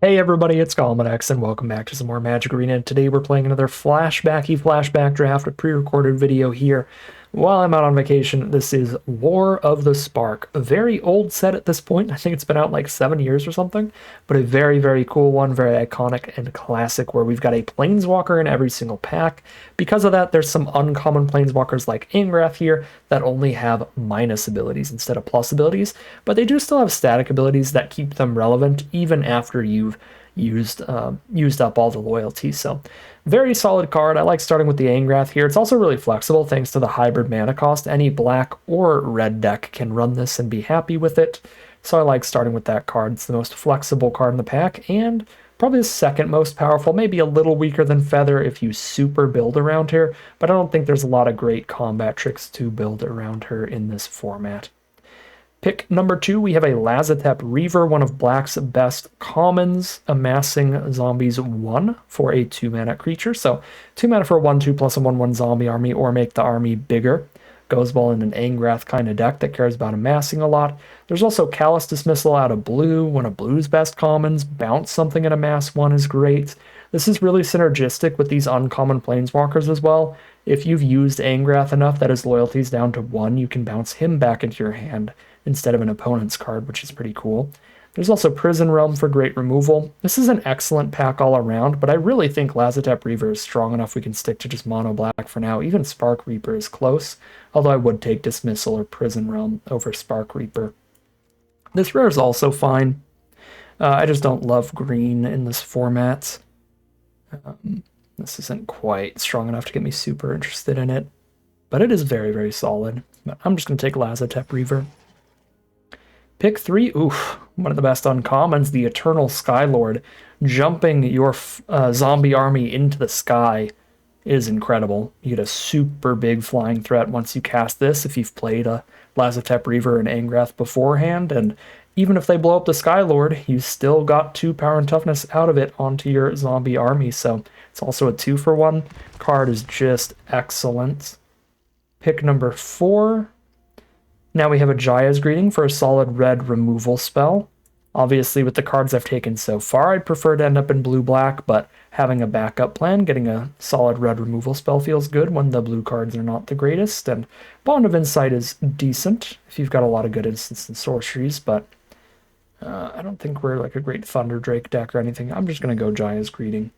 Hey everybody, it's Golmadex, and welcome back to some more Magic Arena. Today we're playing another flashback draft, a pre-recorded video here. While I'm out on vacation, this is War of the Spark. A very old set at this point. I think it's been out like 7 years or something, but a very cool one, very iconic and classic, where we've got a Planeswalker in every single pack. Because of that, there's some uncommon Planeswalkers like Ingrath here that only have minus abilities instead of plus abilities, but they do still have static abilities that keep them relevant even after you've used up all the loyalty. So very solid card. I like starting with the Angrath here. It's also really flexible thanks to the hybrid mana cost. Any black or red deck can run this and be happy with it. So I like starting with that card. It's the most flexible card in the pack and probably the second most powerful, maybe a little weaker than Feather if you super build around her, but I don't think there's a lot of great combat tricks to build around her in this format. Pick number 2, we have a Lazotep Reaver, one of Black's best commons, amassing zombies 1 for a 2-mana creature. So 2 mana for a 1/2 plus a 1/1 zombie army, or make the army bigger. Goes well in an Angrath kind of deck that cares about amassing a lot. There's also Callous Dismissal out of blue, one of blue's best commons. Bounce something and amass 1 is great. This is really synergistic with these uncommon planeswalkers as well. If you've used Angrath enough that his loyalty is down to 1, you can bounce him back into your hand instead of an opponent's card, which is pretty cool. There's also Prison Realm for great removal. This is an excellent pack all around, but I really think Lazotep Reaver is strong enough we can stick to just mono black for now. Even Spark Reaper is close, although I would take Dismissal or Prison Realm over Spark Reaper. This rare is also fine. I just don't love green in this format. This isn't quite strong enough to get me super interested in it, but it is very solid. But I'm just going to take Lazotep Reaver. Pick 3, oof, one of the best uncommons, the Eternal Skylord. Jumping your zombie army into the sky is incredible. You get a super big flying threat once you cast this if you've played a Lazotep Reaver and Angrath beforehand, and even if they blow up the Skylord, you still got 2 power and toughness out of it onto your zombie army, so it's also a 2-for-1. Card is just excellent. Pick number 4. Now we have a Jaya's Greeting for a solid red removal spell. Obviously, with the cards I've taken so far, I'd prefer to end up in blue-black, but having a backup plan, getting a solid red removal spell feels good when the blue cards are not the greatest, and Bond of Insight is decent if you've got a lot of good instants and sorceries, but I don't think we're like a great Thunder Drake deck or anything. I'm just going to go Jaya's Greeting.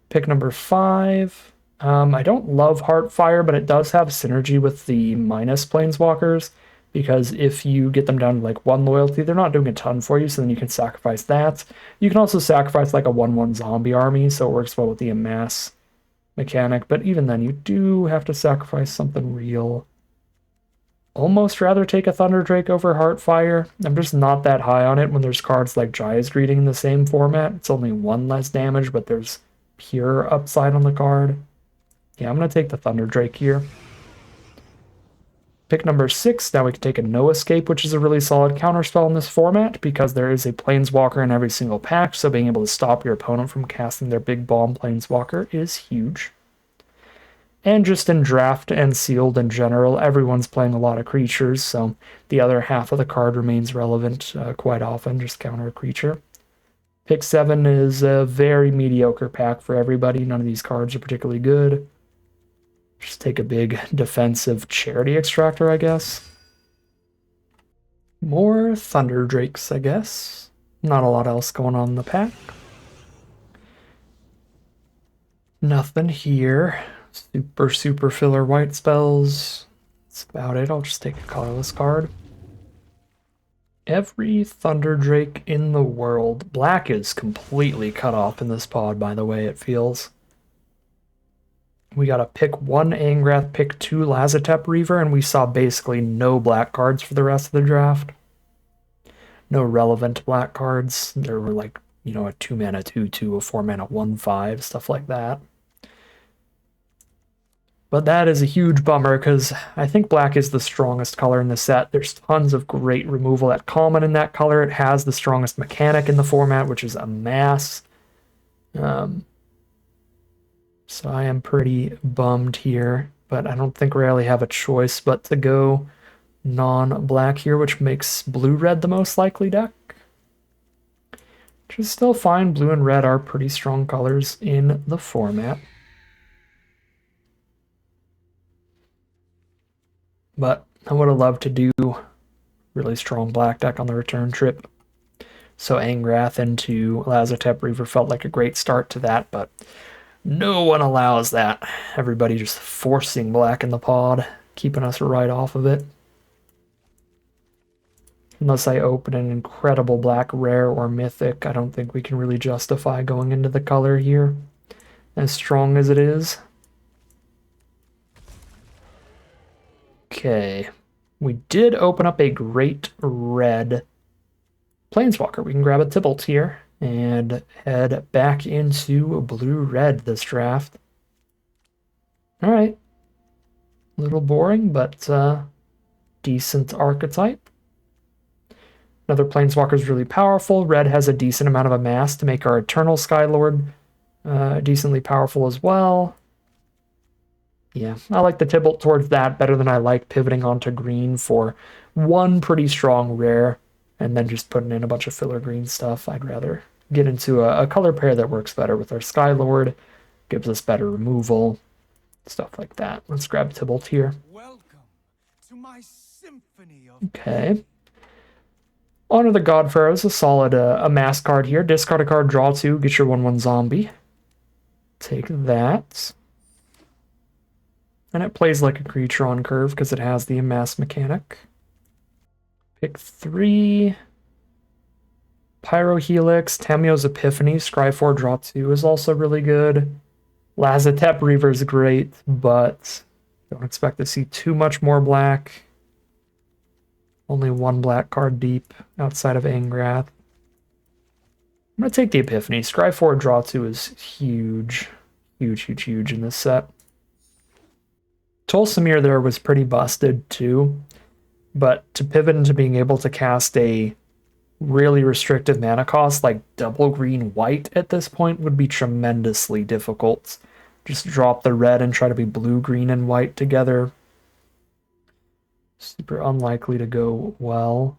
Pick number 5. I don't love Heartfire, but it does have synergy with the minus planeswalkers, because if you get them down to like 1 loyalty, they're not doing a ton for you, so then you can sacrifice that. You can also sacrifice like a 1/1 zombie army, so it works well with the amass mechanic, but even then you do have to sacrifice something real. Almost rather take a Thunder Drake over Heartfire. I'm just not that high on it when there's cards like Jaya's Greeting in the same format. It's only 1 less damage, but there's pure upside on the card. Yeah, I'm going to take the Thunder Drake here. Pick number 6, now we can take a No Escape, which is a really solid counterspell in this format because there is a Planeswalker in every single pack, so being able to stop your opponent from casting their big bomb Planeswalker is huge. And just in draft and sealed in general, everyone's playing a lot of creatures, so the other half of the card remains relevant quite often, just counter a creature. Pick 7 is a very mediocre pack for everybody. None of these cards are particularly good. Just take a big defensive Charity Extractor, I guess. More Thunder Drakes, I guess. Not a lot else going on in the pack. Nothing here. Super filler white spells. That's about it. I'll just take a colorless card. Every Thunder Drake in the world. Black is completely cut off in this pod, by the way, it feels. We got to pick 1 Angrath, pick 2 Lazotep Reaver, and we saw basically no black cards for the rest of the draft. No relevant black cards. There were like, a 2-mana 2/2, a 4-mana 1/5, stuff like that. But that is a huge bummer because I think black is the strongest color in the set. There's tons of great removal at common in that color. It has the strongest mechanic in the format, which is amass. So I am pretty bummed here, but I don't think we really have a choice but to go non-black here, which makes blue-red the most likely deck. which is still fine. Blue and red are pretty strong colors in the format. But I would have loved to do really strong black deck on the return trip. So Angrath into Lazotep Reaver felt like a great start to that, but no one allows that. Everybody just forcing black in the pod, keeping us right off of it. Unless I open an incredible black rare or mythic, I don't think we can really justify going into the color here, as strong as it is. Okay, we did open up a great red Planeswalker. We can grab a Tibalt here and head back into blue-red this draft. All right. A little boring, but decent archetype. Another Planeswalker is really powerful. Red has a decent amount of amass to make our Eternal Skylord decently powerful as well. Yeah, I like the Tibalt towards that better than I like pivoting onto green for one pretty strong rare and then just putting in a bunch of filler green stuff. I'd rather get into a color pair that works better with our Skylord, gives us better removal, stuff like that. Let's grab Tibalt here. Welcome to my symphony of Okay. Honor the God Pharaoh is a solid amass card here. Discard a card, draw 2, get your 1/1 zombie. Take that. And it plays like a creature on curve because it has the amass mechanic. Pick 3. Pyrohelix, Tamio's Epiphany, Scry 4, draw 2 is also really good. Lazotep Reaver is great, but don't expect to see too much more black. Only one black card deep outside of Angrath. I'm going to take the Epiphany. Scry 4, draw 2 is huge. Huge in this set. Tolsimir there was pretty busted too, but to pivot into being able to cast a really restrictive mana cost like double green white at this point would be tremendously difficult. Just drop the red and try to be blue, green, and white together. Super unlikely to go well.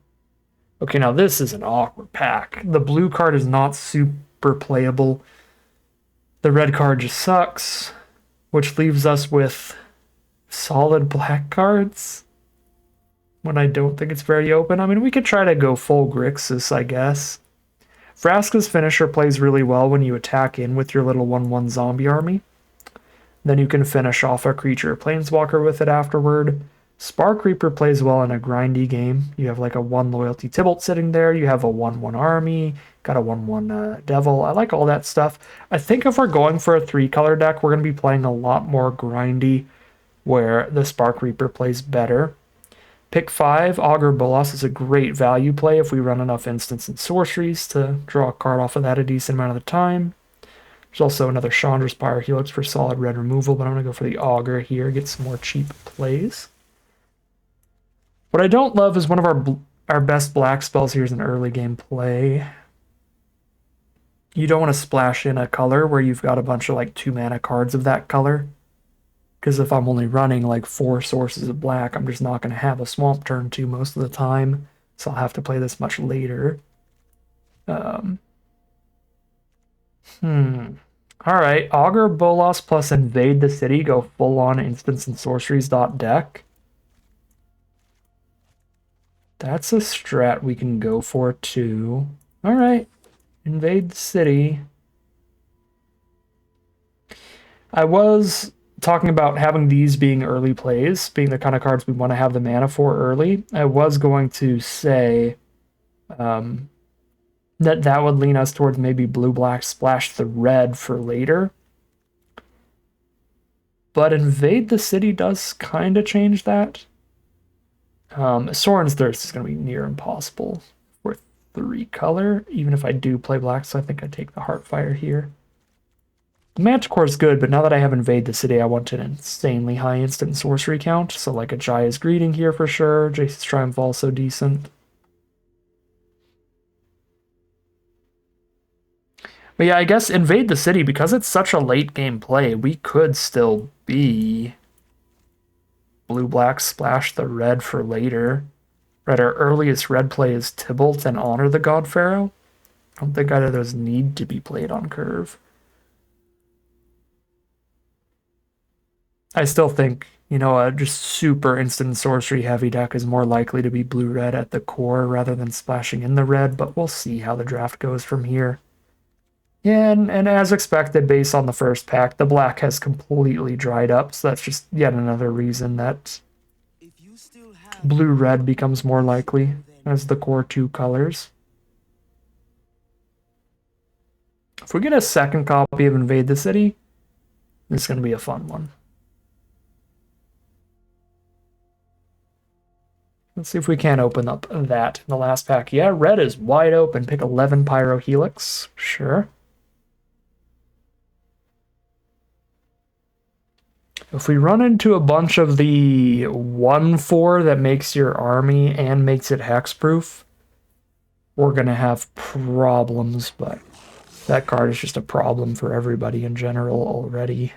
Okay, now this is an awkward pack. The blue card is not super playable. The red card just sucks, which leaves us with solid black cards when I don't think it's very open. I mean, we could try to go full Grixis, I guess. Vraska's Finisher plays really well when you attack in with your little 1/1 zombie army. Then you can finish off a creature Planeswalker with it afterward. Spark Reaper plays well in a grindy game. You have like a 1 loyalty Tibalt sitting there. You have a 1/1 army. Got a 1/1 Devil. I like all that stuff. I think if we're going for a 3-color deck, we're going to be playing a lot more grindy, where the Spark Reaper plays better. Pick 5, Augur Bolas is a great value play if we run enough instants and sorceries to draw a card off of that a decent amount of the time. There's also another Chandra's Pyrohelix for solid red removal, but I'm going to go for the Augur here, get some more cheap plays. What I don't love is one of our best black spells here is an early game play. You don't want to splash in a color where you've got a bunch of like 2-mana cards of that color. Because if I'm only running like 4 sources of black, I'm just not going to have a swamp turn 2 most of the time. So I'll have to play this much later. Alright, Augur Bolas plus Invade the City, go full on instants and sorceries deck. That's a strat we can go for too. Alright, Invade the City. I was talking about having these being early plays, being the kind of cards we want to have the mana for early. I was going to say that would lean us towards maybe blue-black splash the red for later. But Invade the City does kind of change that. Sorin's Thirst is going to be near impossible for 3-color, even if I do play black, so I think I take the Heartfire here. The Manticore is good, but now that I have Invade the City, I want an insanely high instant sorcery count. So like a Jaya's Greeting here for sure. Jace's Triumph also decent. But yeah, I guess Invade the City, because it's such a late game play, we could still be blue-black splash the red for later. Right, our earliest red play is Tibalt and Honor the God Pharaoh. I don't think either of those need to be played on curve. I still think, a just super instant sorcery heavy deck is more likely to be blue-red at the core rather than splashing in the red, but we'll see how the draft goes from here. Yeah, and as expected, based on the first pack, the black has completely dried up, so that's just yet another reason that blue-red becomes more likely as the core two colors. If we get a second copy of Invade the City, this is going to be a fun one. Let's see if we can open up that in the last pack. Yeah, red is wide open. Pick 11 Pyrohelix. Sure. If we run into a bunch of the 1/4 that makes your army and makes it hexproof, we're going to have problems, but that card is just a problem for everybody in general already.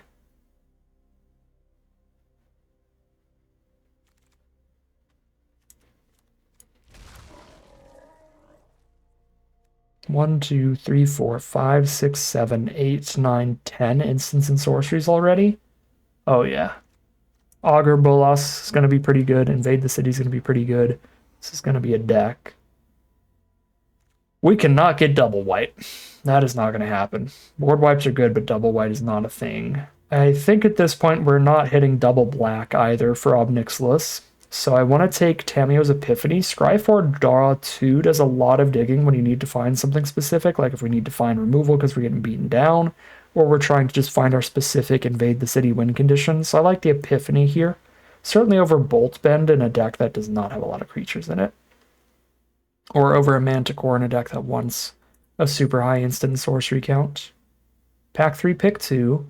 One, two, three, four, five, six, 7, 8, 9, 10 instants and sorceries already. Oh yeah. Augur Bolas is going to be pretty good. Invade the City is going to be pretty good. This is going to be a deck. We cannot get double white. That is not going to happen. Board wipes are good, but double white is not a thing. I think at this point we're not hitting double black either for Ob Nixilis. So I want to take Tamiyo's Epiphany. Scryford Draw 2 does a lot of digging when you need to find something specific, like if we need to find removal because we're getting beaten down, or we're trying to just find our specific Invade the City win conditions. So I like the Epiphany here. Certainly over Bolt Bend in a deck that does not have a lot of creatures in it. Or over a Manticore in a deck that wants a super high instant sorcery count. Pack 3, pick 2.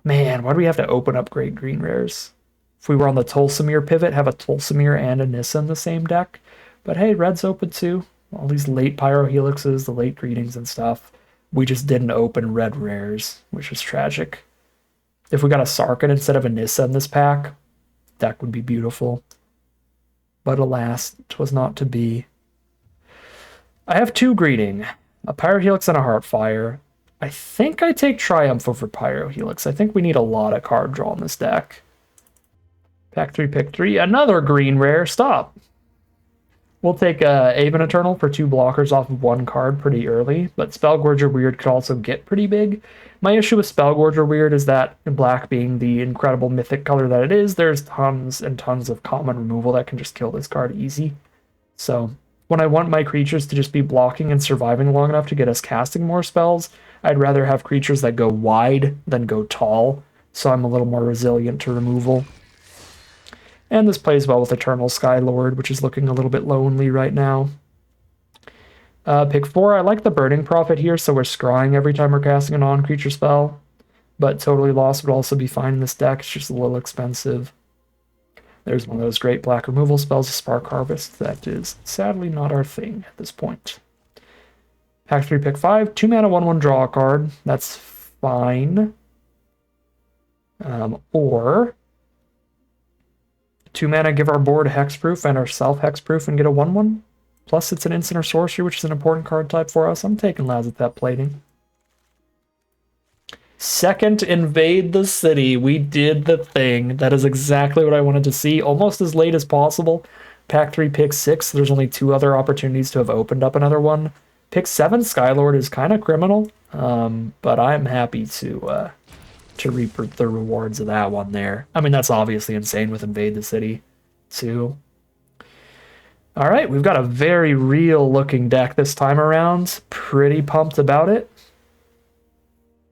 Man, why do we have to open up great green rares? If we were on the Tolsimir pivot, have a Tolsimir and a Nissa in the same deck. But hey, red's open too. All these late Pyrohelixes, the late Greetings and stuff. We just didn't open red rares, which is tragic. If we got a Sarkhan instead of a Nissa in this pack, that would be beautiful. But alas, 'twas not to be. I have 2 Greeting, a Pyrohelix and a Heartfire. I think I take Triumph over Pyrohelix. I think we need a lot of card draw in this deck. Pack 3, pick 3. Another green rare. Stop. We'll take Aven Eternal for 2 blockers off of 1 card pretty early, but Spellgorger Weird could also get pretty big. My issue with Spellgorger Weird is that, black being the incredible mythic color that it is, there's tons and tons of common removal that can just kill this card easy. So when I want my creatures to just be blocking and surviving long enough to get us casting more spells, I'd rather have creatures that go wide than go tall, so I'm a little more resilient to removal. And this plays well with Eternal Skylord, which is looking a little bit lonely right now. Pick 4, I like the Burning Prophet here, so we're scrying every time we're casting a non-creature spell. But Totally Lost would also be fine in this deck, it's just a little expensive. There's one of those great black removal spells, Spark Harvest, that is sadly not our thing at this point. Pack 3, pick 5, 2 mana, 1/1, draw a card, that's fine. Or 2 mana, give our board hexproof and ourself hexproof and get a 1/1. Plus it's an instant or sorcery, which is an important card type for us. I'm taking Lazotep Plating. Second, Invade the City. We did the thing. That is exactly what I wanted to see. Almost as late as possible. Pack 3, pick 6. There's only 2 other opportunities to have opened up another one. Pick 7, Skylord is kind of criminal, but I'm happy to reap the rewards of that one there. I mean, that's obviously insane with Invade the City, too. All right, we've got a very real-looking deck this time around. Pretty pumped about it.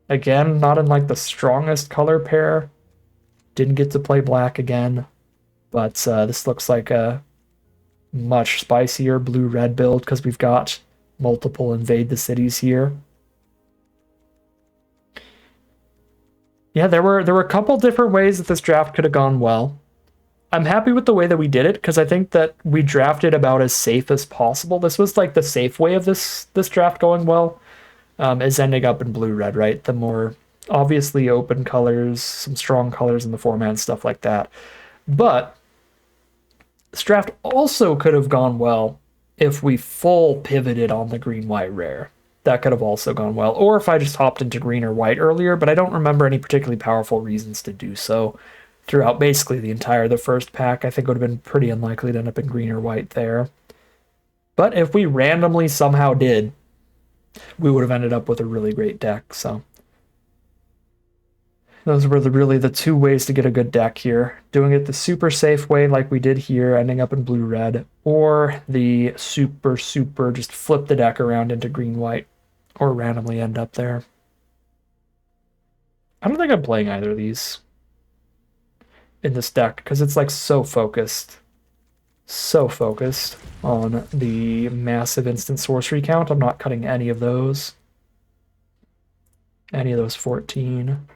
Again, not in, like, the strongest color pair. Didn't get to play black again. But this looks like a much spicier blue-red build because we've got multiple Invade the Cities here. Yeah, there were a couple different ways that this draft could have gone well. I'm happy with the way that we did it because I think that we drafted about as safe as possible. This was like the safe way of this draft going well, is ending up in blue-red, right? The more obviously open colors, some strong colors in the format, stuff like that. But this draft also could have gone well if we full pivoted on the green-white rare. that could have also gone well. Or if I just hopped into green or white earlier, but I don't remember any particularly powerful reasons to do so throughout basically the first pack. I think it would have been pretty unlikely to end up in green or white there. But if we randomly somehow did, we would have ended up with a really great deck, so. Those were really the two ways to get a good deck here. Doing it the super safe way like we did here, ending up in blue-red, or the super just flip the deck around into green-white, or randomly end up there. I don't think I'm playing either of these in this deck, because it's like so focused on the massive instant sorcery count. I'm not cutting any of those. Any of those 14.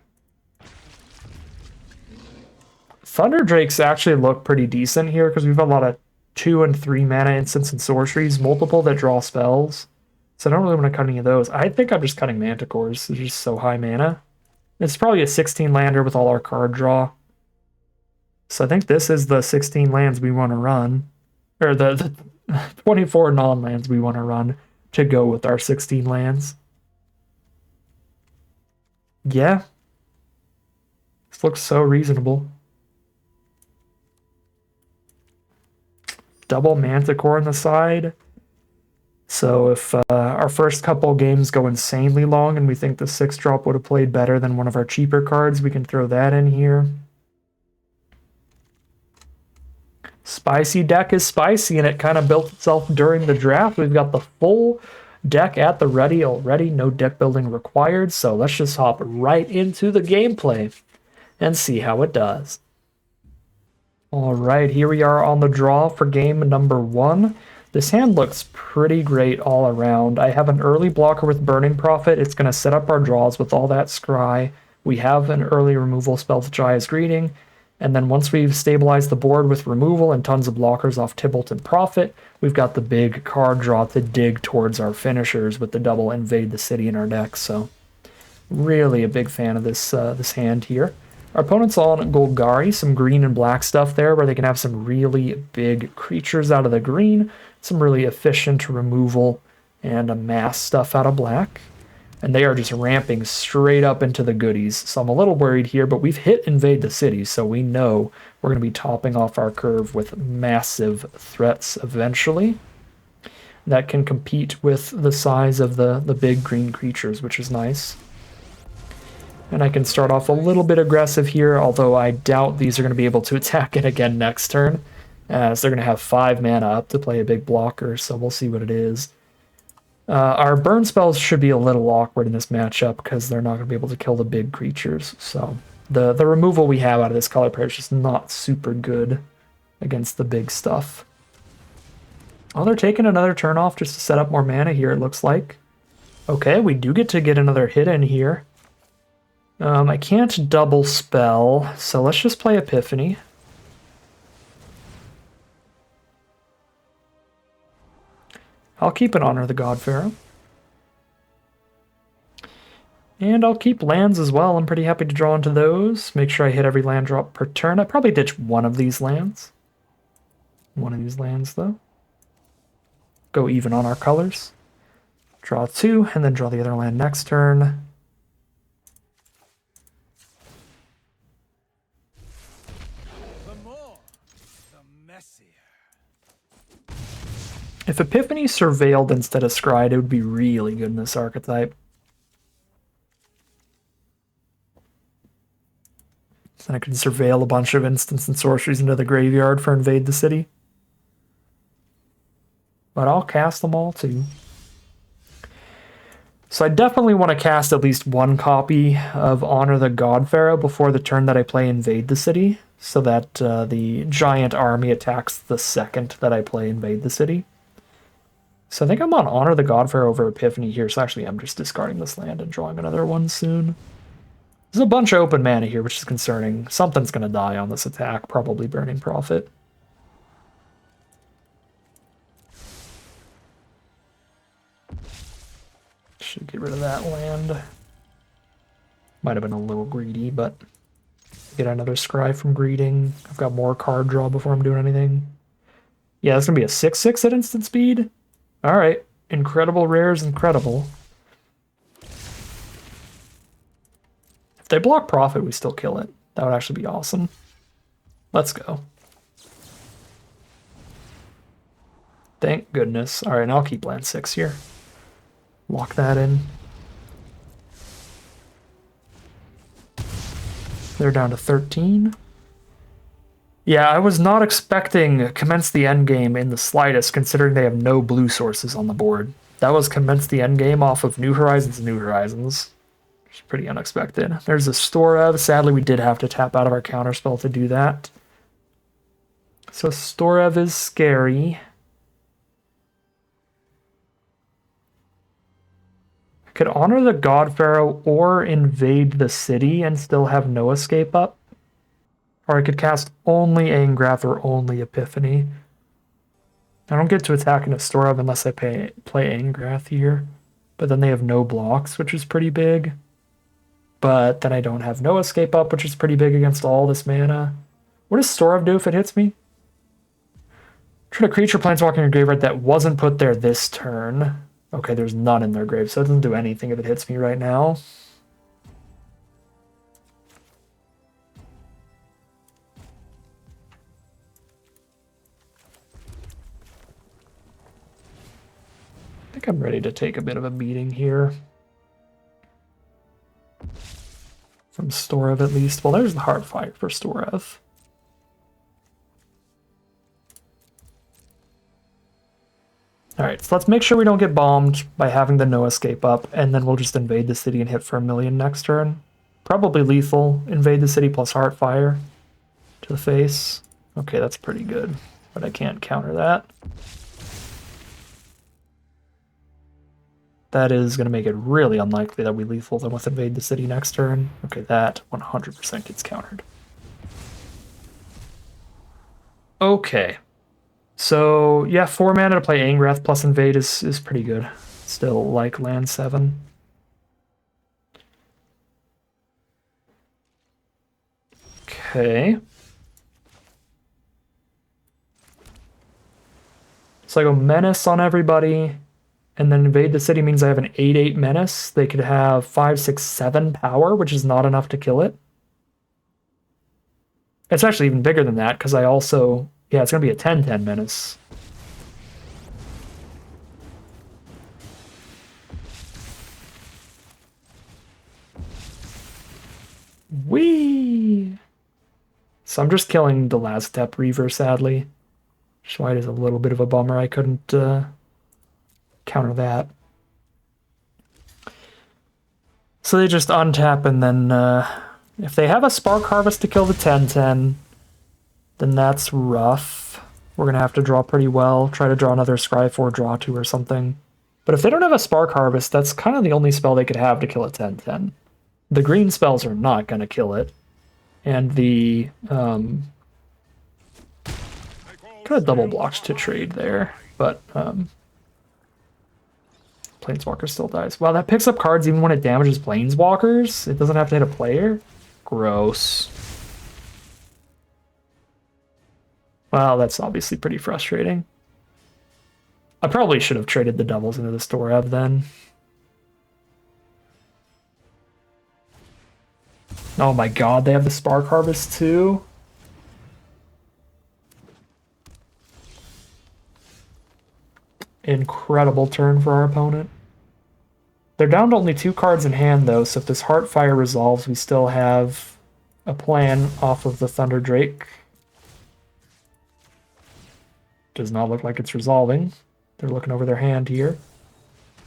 Thunder Drakes actually look pretty decent here because we've got a lot of 2 and 3 mana instants and sorceries, multiple that draw spells. So I don't really want to cut any of those. I think I'm just cutting Manticores. They're just so high mana. It's probably a 16 lander with all our card draw. So I think this is the 16 lands we want to run. Or the 24 non-lands we want to run to go with our 16 lands. Yeah. This looks so reasonable. Double Manticore on the side. So if our first couple games go insanely long and we think the 6-drop would have played better than one of our cheaper cards, we can throw that in here. Spicy deck is spicy, and it kind of built itself during the draft. We've got the full deck at the ready already, no deck building required, so let's just hop right into the gameplay and see how it does. All right, here we are on the draw for game number 1. This hand looks pretty great all around. I have an early blocker with Burning Prophet. It's going to set up our draws with all that scry. We have an early removal spell to Jaya's Greeting. And then once we've stabilized the board with removal and tons of blockers off Tibalt and Prophet, we've got the big card draw to dig towards our finishers with the double Invade the City in our deck. So really a big fan of this hand here. Our opponent's on Golgari, some green and black stuff there where they can have some really big creatures out of the green, some really efficient removal, and a mass stuff out of black. And they are just ramping straight up into the goodies. So I'm a little worried here, but we've hit Invade the City, so we know we're going to be topping off our curve with massive threats eventually that can compete with the size of the big green creatures, which is nice. And I can start off a little bit aggressive here, although I doubt these are going to be able to attack it again next turn, as they're going to have 5 mana up to play a big blocker, so we'll see what it is. Our burn spells should be a little awkward in this matchup because they're not going to be able to kill the big creatures, so the removal we have out of this color pair is just not super good against the big stuff. Oh, they're taking another turn off just to set up more mana here, it looks like. Okay, we do get to get another hit in here. I can't double spell, so let's just play Epiphany. I'll keep an Honor the God Pharaoh. And I'll keep lands as well. I'm pretty happy to draw into those. Make sure I hit every land drop per turn. I probably ditch one of these lands. One of these lands, though. Go even on our colors. Draw 2, and then draw the other land next turn. If Epiphany surveilled instead of scryed, it would be really good in this archetype. Then I could surveil a bunch of instants and sorceries into the graveyard for Invade the City. But I'll cast them all too. So I definitely want to cast at least one copy of Honor the God Pharaoh before the turn that I play Invade the City, so that the giant army attacks the second that I play Invade the City. So I think I'm on Honor the God Pharaoh over Epiphany here, so actually I'm just discarding this land and drawing another one soon. There's a bunch of open mana here, which is concerning. Something's going to die on this attack, probably Burning Prophet. Should get rid of that land. Might have been a little greedy, but get another scry from Greeting. I've got more card draw before I'm doing anything. Yeah, that's going to be a 6/6 at instant speed. Alright, incredible rares, incredible. If they block Prophet, we still kill it. That would actually be awesome. Let's go. Thank goodness. All right, and I'll keep land 6 here. Lock that in. They're down to 13. Yeah, I was not expecting Commence the Endgame in the slightest, considering they have no blue sources on the board. That was Commence the Endgame off of New Horizons, New Horizons. It's pretty unexpected. There's a Storev. Sadly, we did have to tap out of our counterspell to do that. So Storev is scary. I could honor the God Pharaoh or invade the city and still have no escape up. Or I could cast only Angrath or only Epiphany. I don't get to attack into Storev unless I play Angrath here. But then they have no blocks, which is pretty big. But then I don't have no escape up, which is pretty big against all this mana. What does Storev do if it hits me? Trigger a creature planeswalker in your graveyard that wasn't put there this turn. Okay, there's none in their grave, so it doesn't do anything if it hits me right now. I think I'm ready to take a bit of a beating here. From Storev at least. Well, there's the Heartfire for Storev. Alright, so let's make sure we don't get bombed by having the no escape up, and then we'll just invade the city and hit for 1,000,000 next turn. Probably lethal. Invade the city plus Heartfire to the face. Okay, that's pretty good, but I can't counter that. That is going to make it really unlikely that we lethal them with invade the city next turn. Okay, that 100% gets countered. Okay. So, yeah, 4 mana to play Angrath plus invade is pretty good. Still like land 7. Okay. So I go Menace on everybody, and then invade the city means I have an 8/8 Menace. They could have 5, 6, 7 power, which is not enough to kill it. It's actually even bigger than that, because I also... Yeah, it's going to be a 10/10 Menace. Whee! So I'm just killing the last step Reaver, sadly. Which is why it is a little bit of a bummer I couldn't counter that. So they just untap, and then if they have a Spark Harvest to kill the 10/10, then that's rough. We're going to have to draw pretty well. Try to draw another Scry 4, draw 2 or something. But if they don't have a Spark Harvest, that's kind of the only spell they could have to kill a 10/10. The green spells are not going to kill it. And the... kind of double blocked to trade there, but Planeswalker still dies. Wow, that picks up cards even when it damages Planeswalkers? It doesn't have to hit a player? Gross. Well, that's obviously pretty frustrating. I probably should have traded the doubles into the Storev then. Oh my god, they have the Spark Harvest too? Incredible turn for our opponent. They're down to only 2 cards in hand though, so if this Heartfire resolves, we still have a plan off of the Thunder Drake. Does not look like it's resolving. They're looking over their hand here.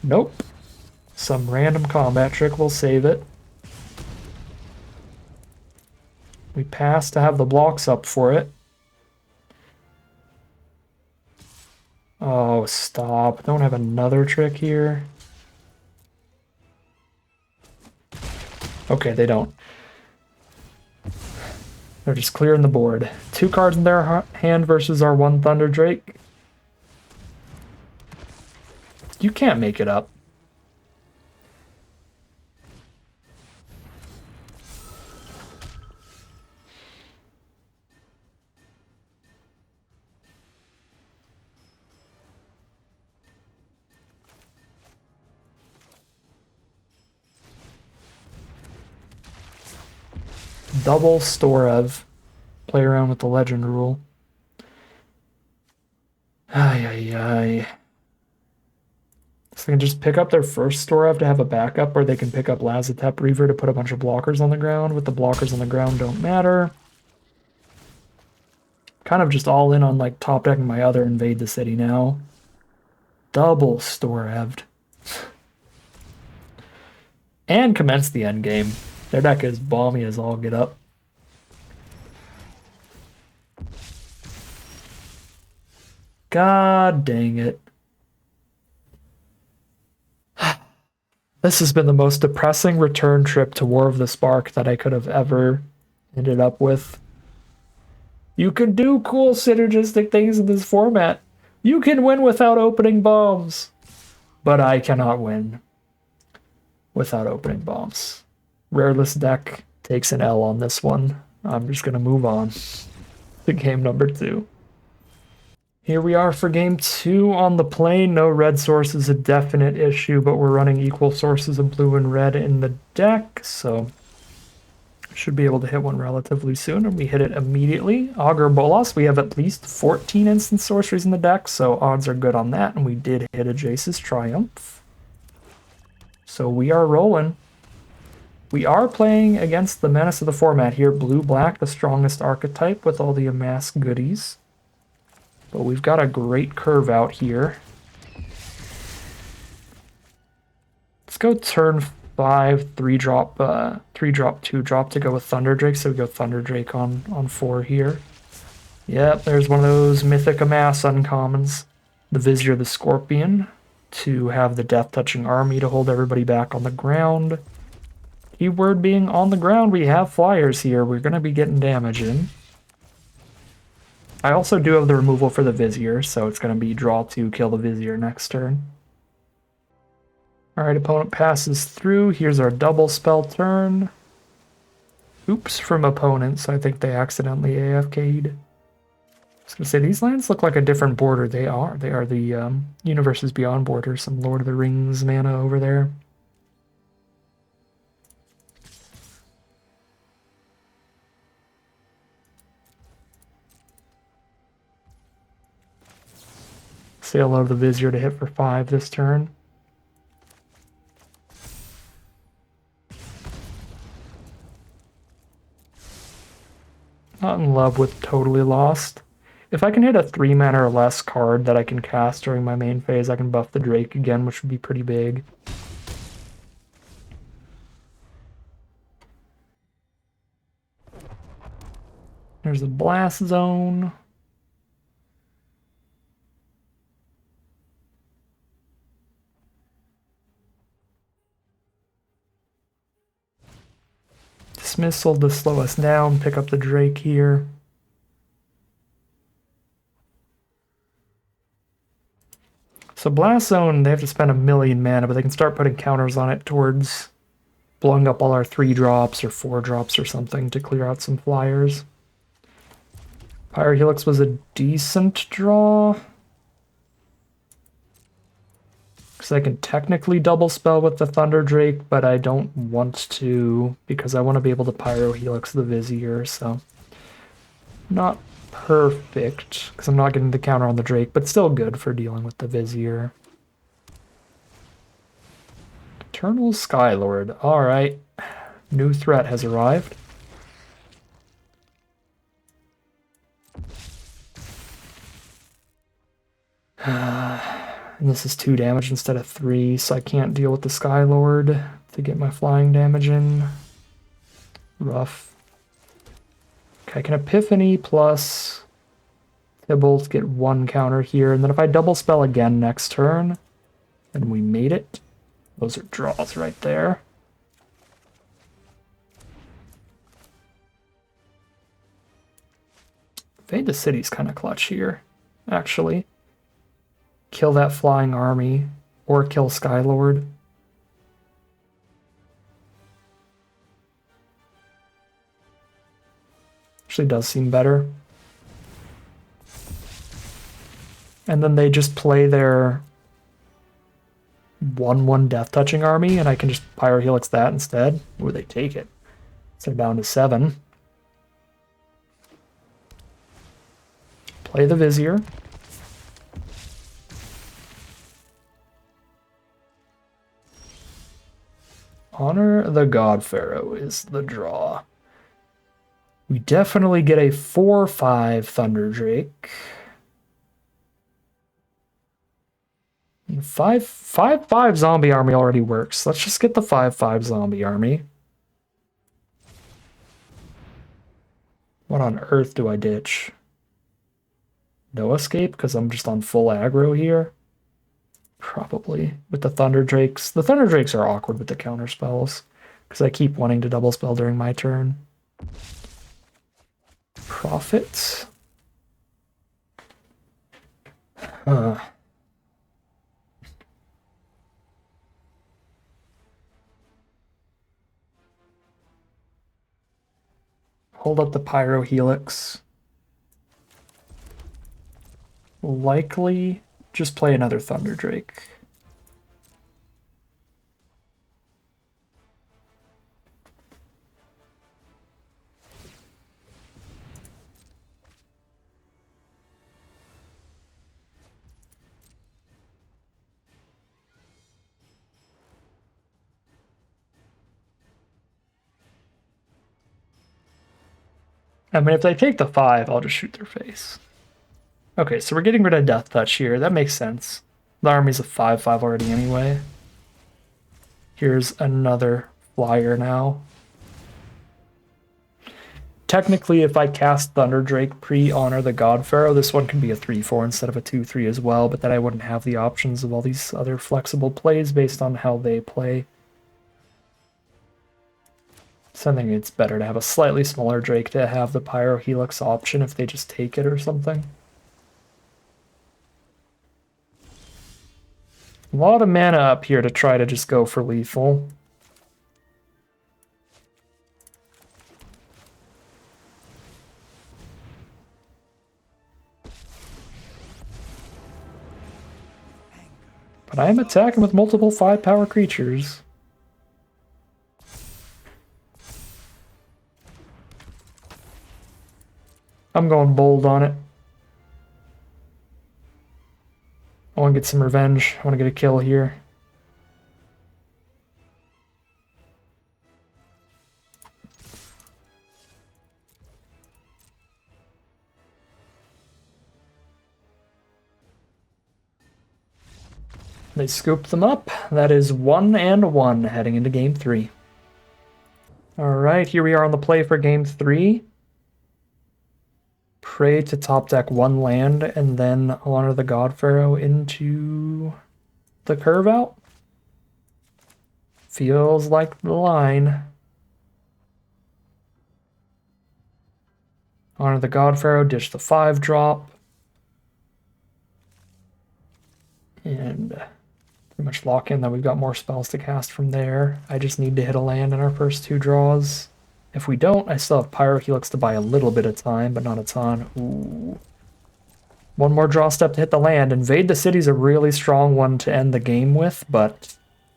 Nope. Some random combat trick will save it. We pass to have the blocks up for it. Oh, stop. Don't have another trick here. Okay, they don't. They're just clearing the board. 2 cards in their hand versus our 1 Thunder Drake. You can't make it up. double Storev. Play around with the legend rule. Ay, ay, ay. So they can just pick up their first Storev to have a backup, or they can pick up Lazotep Reaver to put a bunch of blockers on the ground. With the blockers on the ground don't matter. Kind of just all in on like top decking my other invade the city now. Double Storeved. And commence the end game. Their deck is balmy as all get up. God dang it. This has been the most depressing return trip to War of the Spark that I could have ever ended up with. You can do cool synergistic things in this format. You can win without opening bombs. But I cannot win without opening bombs. Rareless deck takes an L on this one. I'm just going to move on to game number 2. Here we are for game 2 on the plane. No red source is a definite issue, but we're running equal sources of blue and red in the deck, so should be able to hit one relatively soon, and we hit it immediately. Augur Bolas, we have at least 14 instant sorceries in the deck, so odds are good on that, and we did hit a Jace's Triumph. So we are rolling. We are playing against the menace of the format here, blue-black, the strongest archetype with all the amass goodies. But we've got a great curve out here. Let's go turn 5, 3-drop, 3-drop, 2-drop to go with Thunder Drake. So we go Thunder Drake on 4 here. Yep, there's one of those mythic amass uncommons. The Vizier the Scorpion to have the Death Touching Army to hold everybody back on the ground. Keyword being on the ground, we have flyers here. We're going to be getting damage in. I also do have the removal for the Vizier, so it's going to be draw 2, kill the Vizier next turn. Alright, opponent passes through. Here's our double spell turn. Oops, from opponent, so I think they accidentally AFK'd. I was going to say, these lands look like a different border. They are. They are the Universes Beyond border, some Lord of the Rings mana over there. Say hello to the Vizier to hit for 5 this turn. Not in love with Totally Lost. If I can hit a 3 mana or less card that I can cast during my main phase, I can buff the Drake again, which would be pretty big. There's a Blast Zone. Dismissal to slow us down, pick up the Drake here. So Blast Zone, they have to spend 1,000,000 mana, but they can start putting counters on it towards blowing up all our 3-drops or 4-drops or something to clear out some flyers. Pyrohelix was a decent draw. Because I can technically double spell with the Thunder Drake, but I don't want to because I want to be able to Pyrohelix the Vizier, so not perfect because I'm not getting the counter on the Drake, but still good for dealing with the Vizier. Eternal Skylord. Alright. New threat has arrived. And this is 2 damage instead of 3, so I can't deal with the Skylord to get my flying damage in. Rough. Okay, I can Epiphany plus Tibbles get 1 counter here, and then if I double spell again next turn, then we made it. Those are draws right there. Fade the City's kind of clutch here, actually. Kill that flying army, or kill Skylord. Actually does seem better. And then they just play their 1/1 Death Touching army, and I can just Pyrohelix that instead. Ooh, they take it. So they're down to 7. Play the Vizier. Honor the God Pharaoh is the draw. We definitely get a 4/5 Thunder Drake. 5/5 zombie army already works. Let's just get the 5/5 zombie army. What on earth do I ditch? No escape because I'm just on full aggro here? Probably. With the Thunder Drakes. The Thunder Drakes are awkward with the counter spells because I keep wanting to double spell during my turn. Profit. Hold up the Pyro Helix. Likely just play another Thunder Drake. I mean, if they take the 5, I'll just shoot their face. Okay, so we're getting rid of Death Touch here. That makes sense. The army's a 5/5 already anyway. Here's another flyer now. Technically, if I cast Thunder Drake pre-Honor the God Pharaoh, this one can be a 3/4 instead of a 2/3 as well, but then I wouldn't have the options of all these other flexible plays based on how they play. So I think it's better to have a slightly smaller Drake to have the Pyro Helix option if they just take it or something. A lot of mana up here to try to just go for lethal. But I am attacking with multiple 5-power creatures. I'm going bold on it. I want to get some revenge. I want to get a kill here. They scooped them up. That is 1-1 heading into game 3. Alright, here we are on the play for game 3. Pray to top deck 1 land and then Honor the God Pharaoh into the curve out. Feels like the line. Honor the God Pharaoh, ditch the 5-drop. And pretty much lock in that we've got more spells to cast from there. I just need to hit a land in our first 2 draws. If we don't, I still have Pyro Helix to buy a little bit of time, but not a ton. Ooh. One more draw step to hit the land. Invade the City's a really strong one to end the game with, but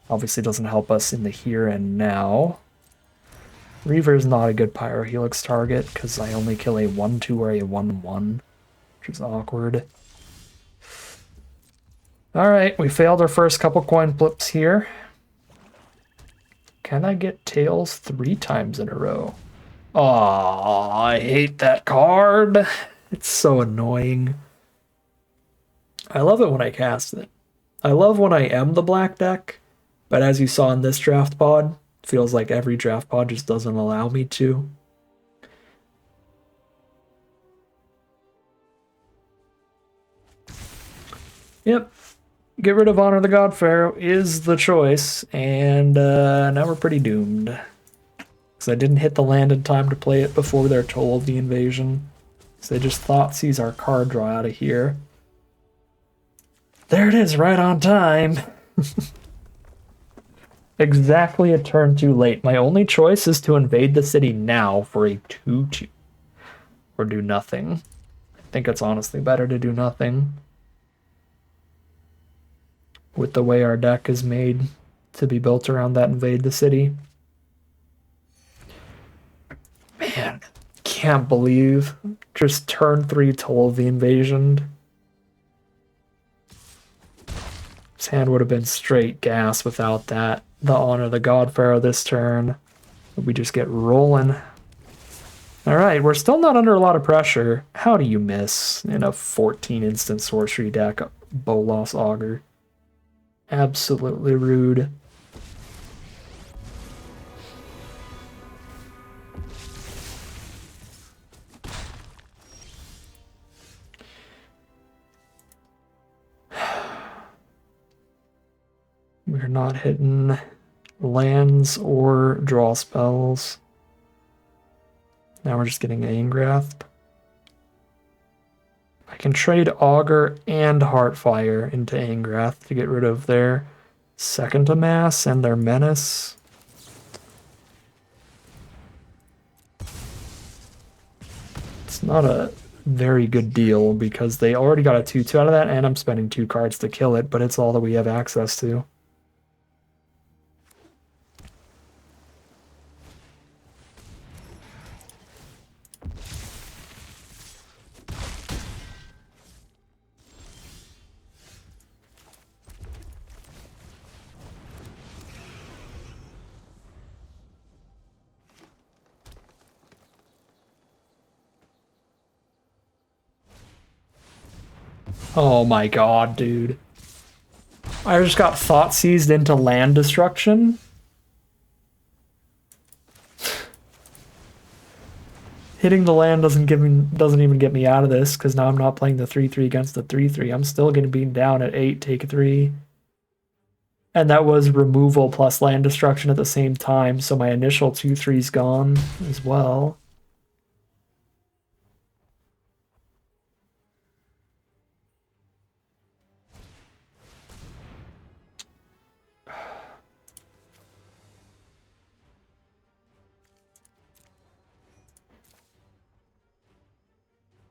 obviously doesn't help us in the here and now. Reaver's not a good Pyro Helix target, because I only kill a 1/2 or a 1/1, which is awkward. Alright, we failed our first couple coin flips here. Can I get tails 3 times in a row? Aw, I hate that card. It's so annoying. I love it when I cast it. I love when I am the black deck, but as you saw in this draft pod, it feels like every draft pod just doesn't allow me to. Yep. Get rid of Honor the God Pharaoh is the choice, and now we're pretty doomed. Because I didn't hit the land in time to play it before their Toll of the Invasion. So they just thought sees our card draw out of here. There it is, right on time. Exactly a turn too late. My only choice is to invade the city now for a 2/2. Or do nothing. I think it's honestly better to do nothing. With the way our deck is made to be built around that invade the city. can't believe just turn 3 Toll of the Invasion. His hand would have been straight gas without that. The Honor the God Pharaoh this turn. We just get rolling. Alright, we're still not under a lot of pressure. How do you miss in a 14 instant sorcery deck, Bolas Augur? Absolutely rude. We're not hitting lands or draw spells. Now we're just getting Aingrasp. I can trade Augur and Heartfire into Aingrasp to get rid of their second to mass and their menace. It's not a very good deal because they already got a 2/2 out of that, and I'm spending 2 cards to kill it, but it's all that we have access to. Oh my god, dude. I just got thought seized into land destruction. Hitting the land doesn't even get me out of this because now I'm not playing the 3/3 against the 3/3. I'm still getting beaten down at 8, take 3. And that was removal plus land destruction at the same time, so my initial 2/3's gone as well.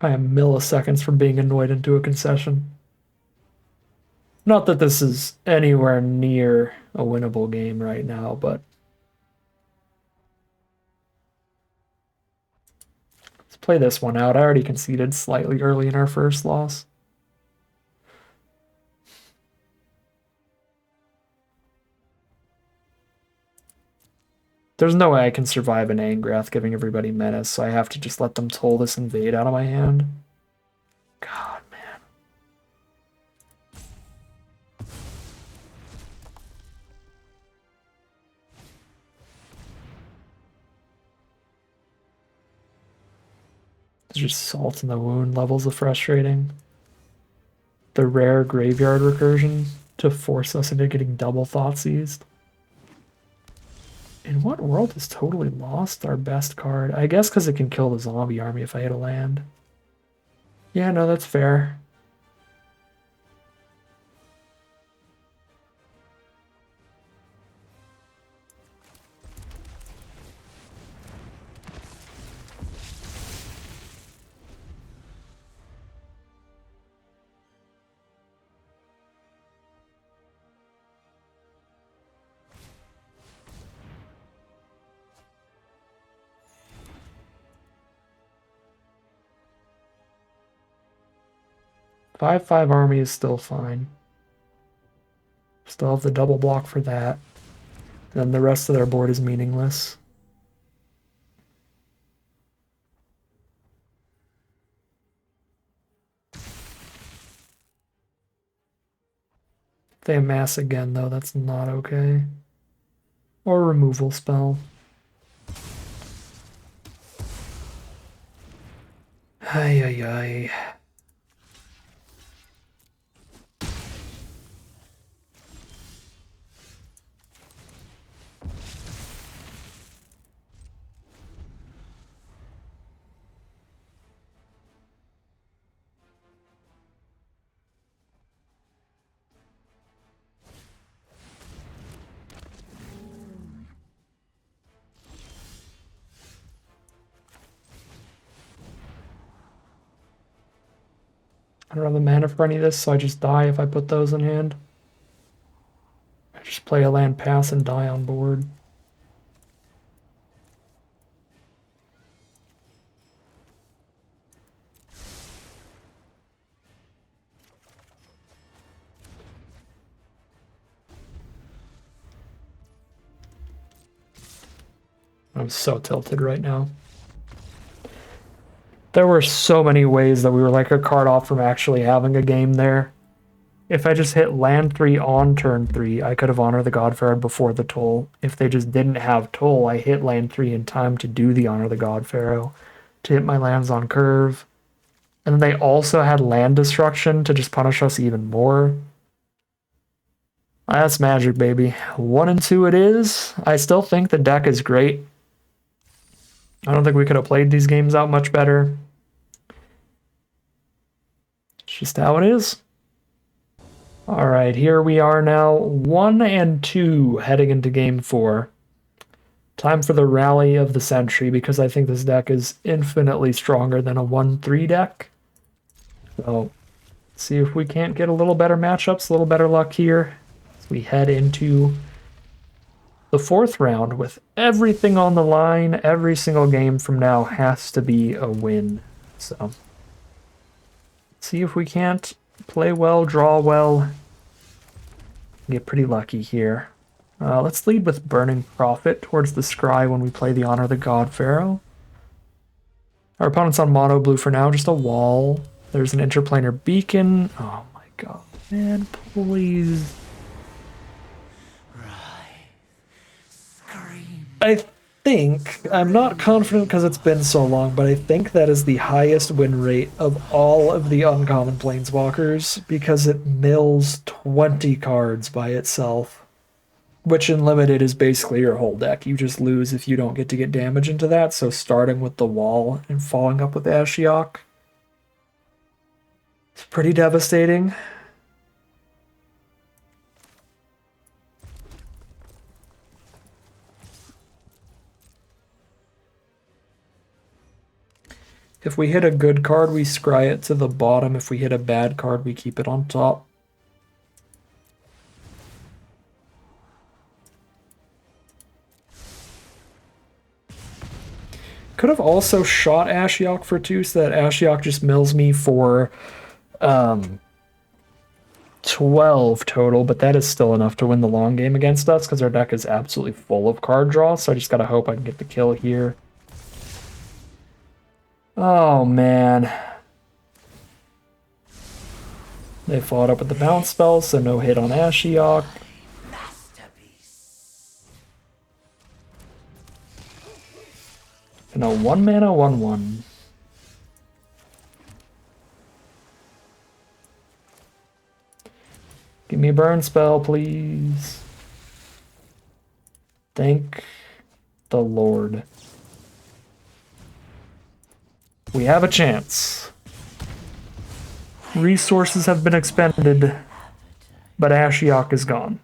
I am milliseconds from being annoyed into a concession. Not that this is anywhere near a winnable game right now, but let's play this one out. I already conceded slightly early in our first loss. There's no way I can survive an Aingrath giving everybody menace, so I have to just let them toll this invade out of my hand. God, man. It's just salt in the wound levels of frustrating. The rare graveyard recursion to force us into getting double thought seized. In what world is Totally Lost our best card? I guess because it can kill the zombie army if I hit a land. Yeah, no, that's fair. Five army is still fine. Still have the double block for that. And then the rest of their board is meaningless. If they amass again, though, that's not okay. Or removal spell. Ay, ay, ay. I don't have the mana for any of this, so I just die if I put those in hand. I just play a land pass and die on board. I'm so tilted right now. There were so many ways that we were like a card off from actually having a game there. If I just hit land 3 on turn 3, I could have Honor the God Pharaoh before the toll. If they just didn't have toll, I hit land 3 in time to do the Honor the God Pharaoh, to hit my lands on curve. And then they also had land destruction to just punish us even more. That's Magic, baby. 1 and 2 it is. I still think the deck is great. I don't think we could have played these games out much better. It's just how it is. All right, here we are now, 1 and 2 heading into game 4. Time for the rally of the century because I think this deck is infinitely stronger than a 1-3 deck. So, see if we can't get a little better matchups, a little better luck here as we head into the 4th round with everything on the line. Every single game from now has to be a win. So, see if we can't play well, draw well, get pretty lucky here. Let's lead with Burning Prophet towards the scry when we play the Honor the God Pharaoh. Our opponent's on mono blue for now, just a wall. There's an interplanar beacon. Oh my god, man, please. I think, I'm not confident because it's been so long, but I think that is the highest win rate of all of the uncommon planeswalkers because it mills 20 cards by itself, which in limited is basically your whole deck. You just lose if you don't get to get damage into that, so starting with the wall and following up with Ashiok, it's pretty devastating. If we hit a good card, we scry it to the bottom. If we hit a bad card, we keep it on top. Could have also shot Ashiok for 2 so that Ashiok just mills me for 12 total, but that is still enough to win the long game against us because our deck is absolutely full of card draw, so I just gotta hope I can get the kill here. Oh, man. They followed up with the bounce spell, so no hit on Ashiok. And a 1-mana 1/1. Give me a burn spell, please. Thank the Lord. We have a chance. Resources have been expended, but Ashiok is gone.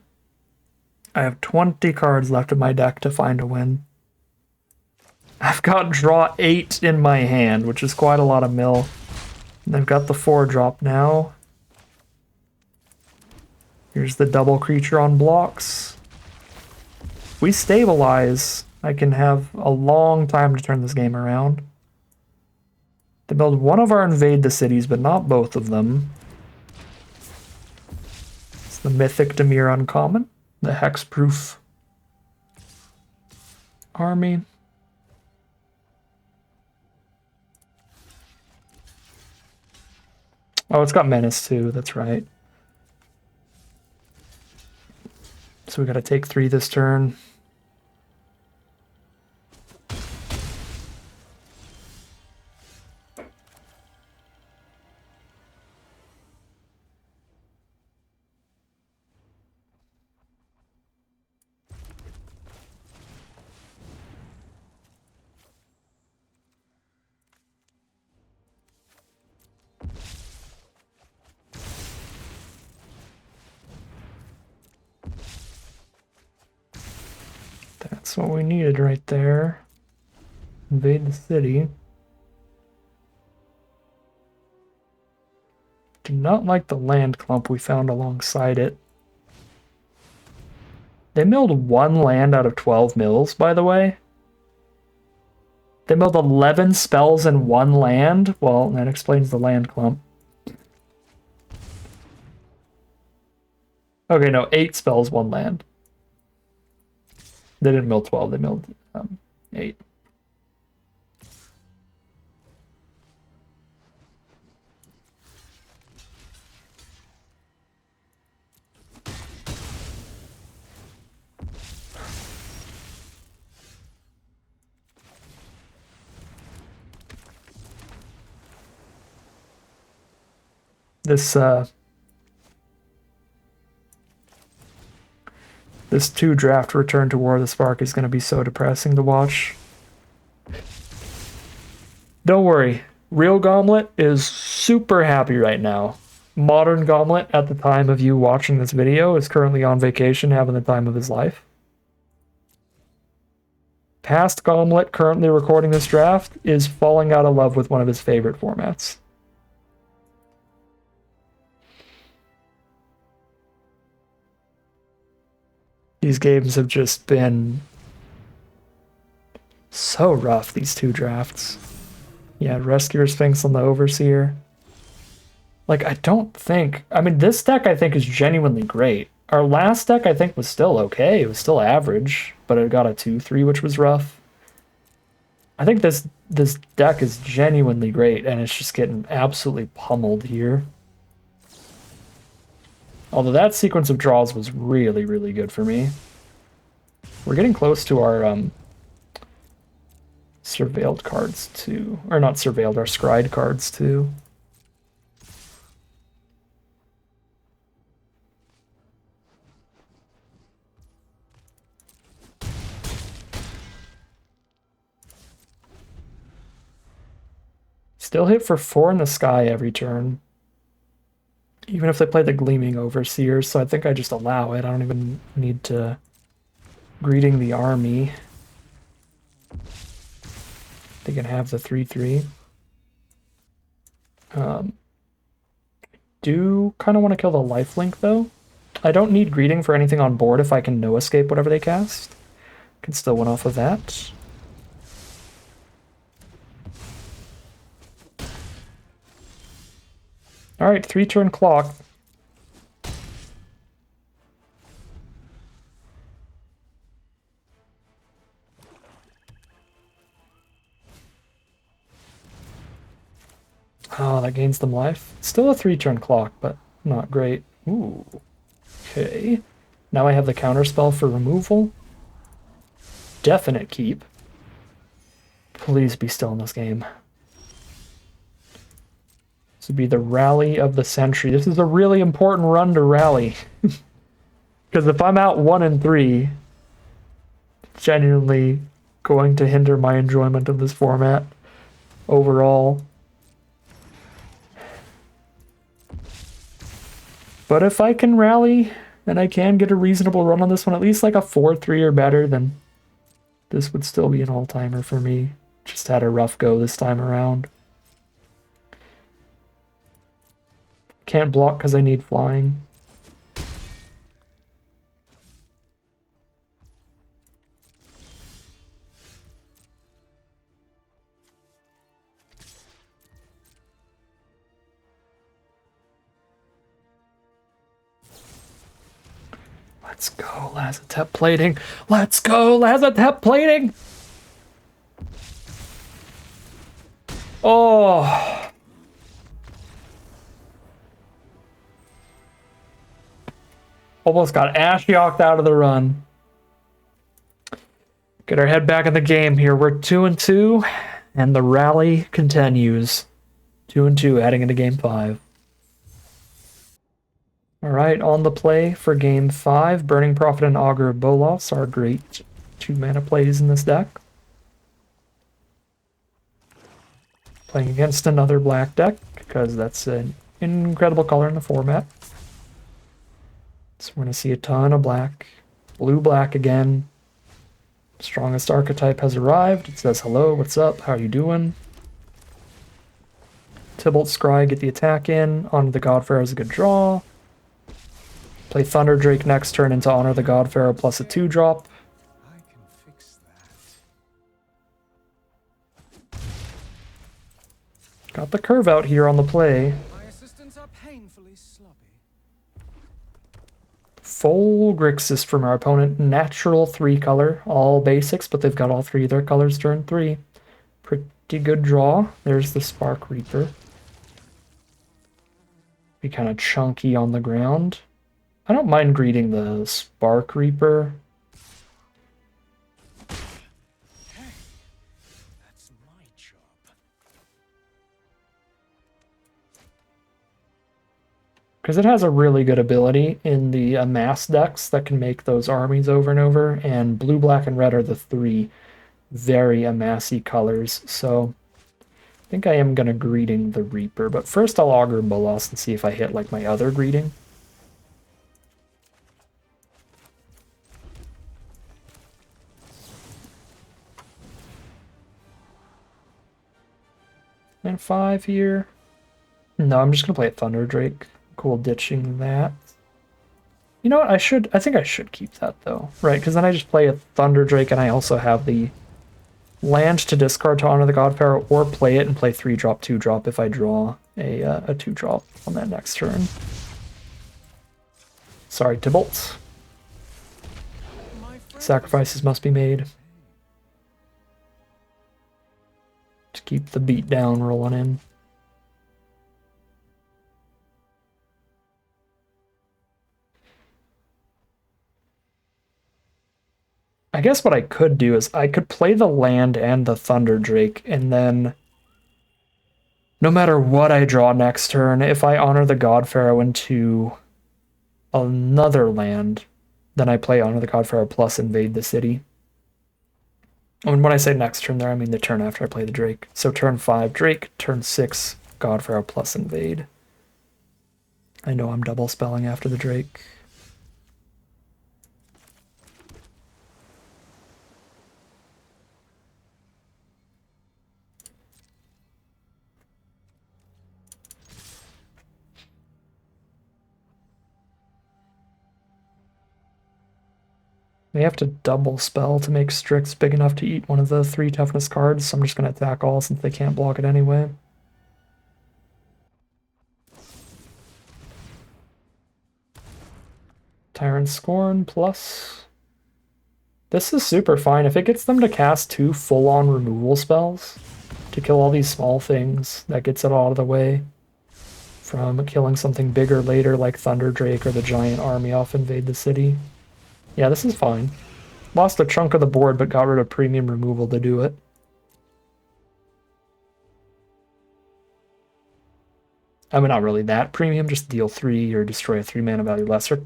I have 20 cards left in my deck to find a win. I've got draw 8 in my hand, which is quite a lot of mill. And I've got the 4-drop now. Here's the double creature on blocks. If we stabilize, I can have a long time to turn this game around. They build one of our invade the cities, but not both of them. It's the Mythic Dimir Uncommon, the Hexproof army. Oh, it's got Menace too, that's right. So we gotta take 3 this turn. That's what we needed right there. Invade the city. Do not like the land clump we found alongside it. They milled 1 land out of 12 mills, by the way. They milled 11 spells and 1 land. Well, that explains the land clump. Okay, no, 8 spells, 1 land. They didn't mill 12, they milled 8. This 2 draft Return to War of the Spark is going to be so depressing to watch. Don't worry, Real Gauntlet is super happy right now. Modern Gauntlet, at the time of you watching this video, is currently on vacation having the time of his life. Past Gauntlet, currently recording this draft, is falling out of love with one of his favorite formats. These games have just been so rough, these 2 drafts. Yeah, Rescuer Sphinx on the Overseer. Like, I don't think... I mean, this deck I think is genuinely great. Our last deck I think was still okay. It was still average, but it got a 2-3, which was rough. I think this deck is genuinely great, and it's just getting absolutely pummeled here. Although that sequence of draws was really, really good for me. We're getting close to our surveilled cards too. Or not surveilled, our scryed cards too. Still hit for 4 in the sky every turn. Even if they play the Gleaming Overseer, so I think I just allow it. I don't even need to Greeting the Army. They can have the 3/3. Do kind of want to kill the lifelink though. I don't need Greeting for anything on board if I can no escape whatever they cast. Can still win off of that. Alright, 3-turn clock. Oh, that gains them life. Still a 3-turn clock, but not great. Ooh. Okay. Now I have the counterspell for removal. Definite keep. Please be still in this game. This would be the Rally of the Century. This is a really important run to rally. Because if I'm out 1-3, it's genuinely going to hinder my enjoyment of this format overall. But if I can rally and I can get a reasonable run on this one, at least like a 4-3 or better, then this would still be an all-timer for me. Just had a rough go this time around. Can't block because I need flying. Let's go, Lazotep plating. Let's go, Lazotep plating. Oh. Almost got Ashioked out of the run. Get our head back in the game here. We're 2-2, and the rally continues. 2-2 heading into game 5. All right, on the play for game 5, Burning Prophet and Augur of Bolas are great 2-mana plays in this deck. Playing against another black deck, because that's an incredible color in the format. So we're going to see a ton of black. Blue-black again. Strongest archetype has arrived. It says, hello, what's up, how you doing? Tybalt Scry, get the attack in. Honor the Godfarer is a good draw. Play Thunder Drake next turn into Honor the Godfarer plus a 2-drop. I can fix that. Got the curve out here on the play. My assistants are painfully sloppy. full Grixis from our opponent. Natural 3-color, all basics, but they've got all 3 of their colors turn 3. Pretty good draw. There's the Spark Reaper. Be kind of chunky on the ground. I don't mind greeting the Spark Reaper. That's my job. Because it has a really good ability in the Amass decks that can make those armies over and over, and blue, black, and red are the 3 very Amassy colors, so I think I am going to greeting the Reaper, but first I'll Augur Bolas and see if I hit like my other greeting. And 5 here. No, I'm just going to play a Thunder Drake. Cool, ditching that. You know what? I think I should keep that though, right? Because then I just play a Thunder Drake and I also have the land to discard to Honor the God Pharaoh, or play it and play 3-drop, 2-drop if I draw a 2-drop on that next turn. Sorry, Tibalt. Sacrifices must be made to keep the beat down rolling in. I guess what I could do is I could play the land and the Thunder Drake, and then no matter what I draw next turn, if I Honor the God Pharaoh into another land, then I play Honor the God Pharaoh plus Invade the City. And when I say next turn there, I mean the turn after I play the Drake. So turn 5 Drake, turn 6 God Pharaoh plus Invade. I know I'm double spelling after the Drake. They have to double spell to make Strix big enough to eat one of the 3 toughness cards, so I'm just going to attack all since they can't block it anyway. Tyrant Scorn plus. This is super fine. If it gets them to cast 2 full-on removal spells to kill all these small things, that gets it out of the way from killing something bigger later like Thunder Drake or the giant army off Invade the City. Yeah, this is fine. Lost a chunk of the board, but got rid of premium removal to do it. I mean, not really that premium, just deal 3 or destroy a 3-mana value lesser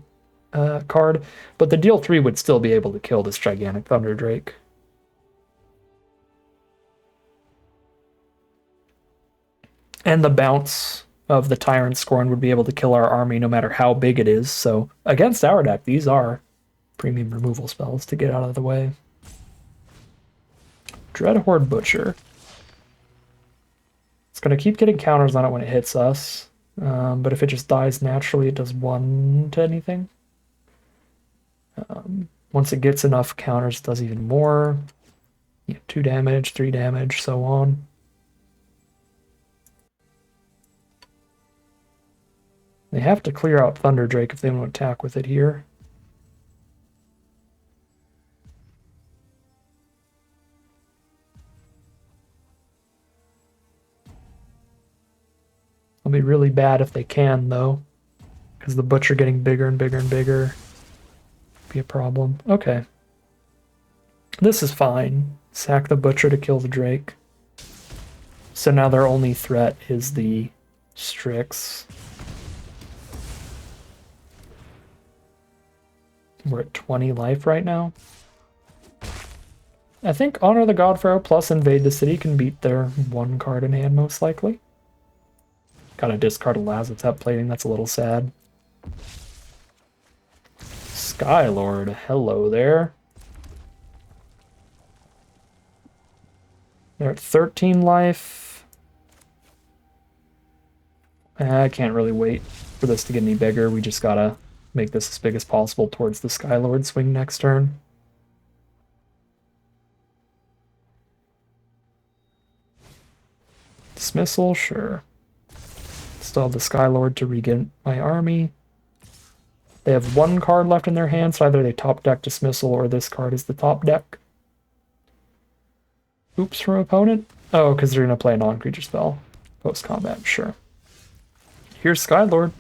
card. But the deal 3 would still be able to kill this gigantic Thunder Drake. And the bounce of the Tyrant Scorn would be able to kill our army no matter how big it is. So against our deck, these are premium removal spells to get out of the way. Dreadhorde Butcher. It's going to keep getting counters on it when it hits us, but if it just dies naturally, it does 1 to anything. Once it gets enough counters, it does even more. 2 damage, 3 damage, so on. They have to clear out Thunder Drake if they want to attack with it here. It'll be really bad if they can, though, because the Butcher getting bigger and bigger and bigger be a problem. Okay. This is fine. Sack the Butcher to kill the Drake. So now their only threat is the Strix. We're at 20 life right now. I think Honor the God Pharaoh plus Invade the City can beat their 1 card in hand most likely. Gotta discard a Lazotep plating, that's a little sad. Skylord, hello there. They're at 13 life. I can't really wait for this to get any bigger. We just gotta make this as big as possible towards the Skylord swing next turn. Dismissal, sure. Still have the Skylord to regain my army. They have one card left in their hand, so either they top deck Dismissal or this card is the top deck. Oops from opponent? Oh, because they're going to play a non-creature spell. Post-combat, sure. Here's Skylord.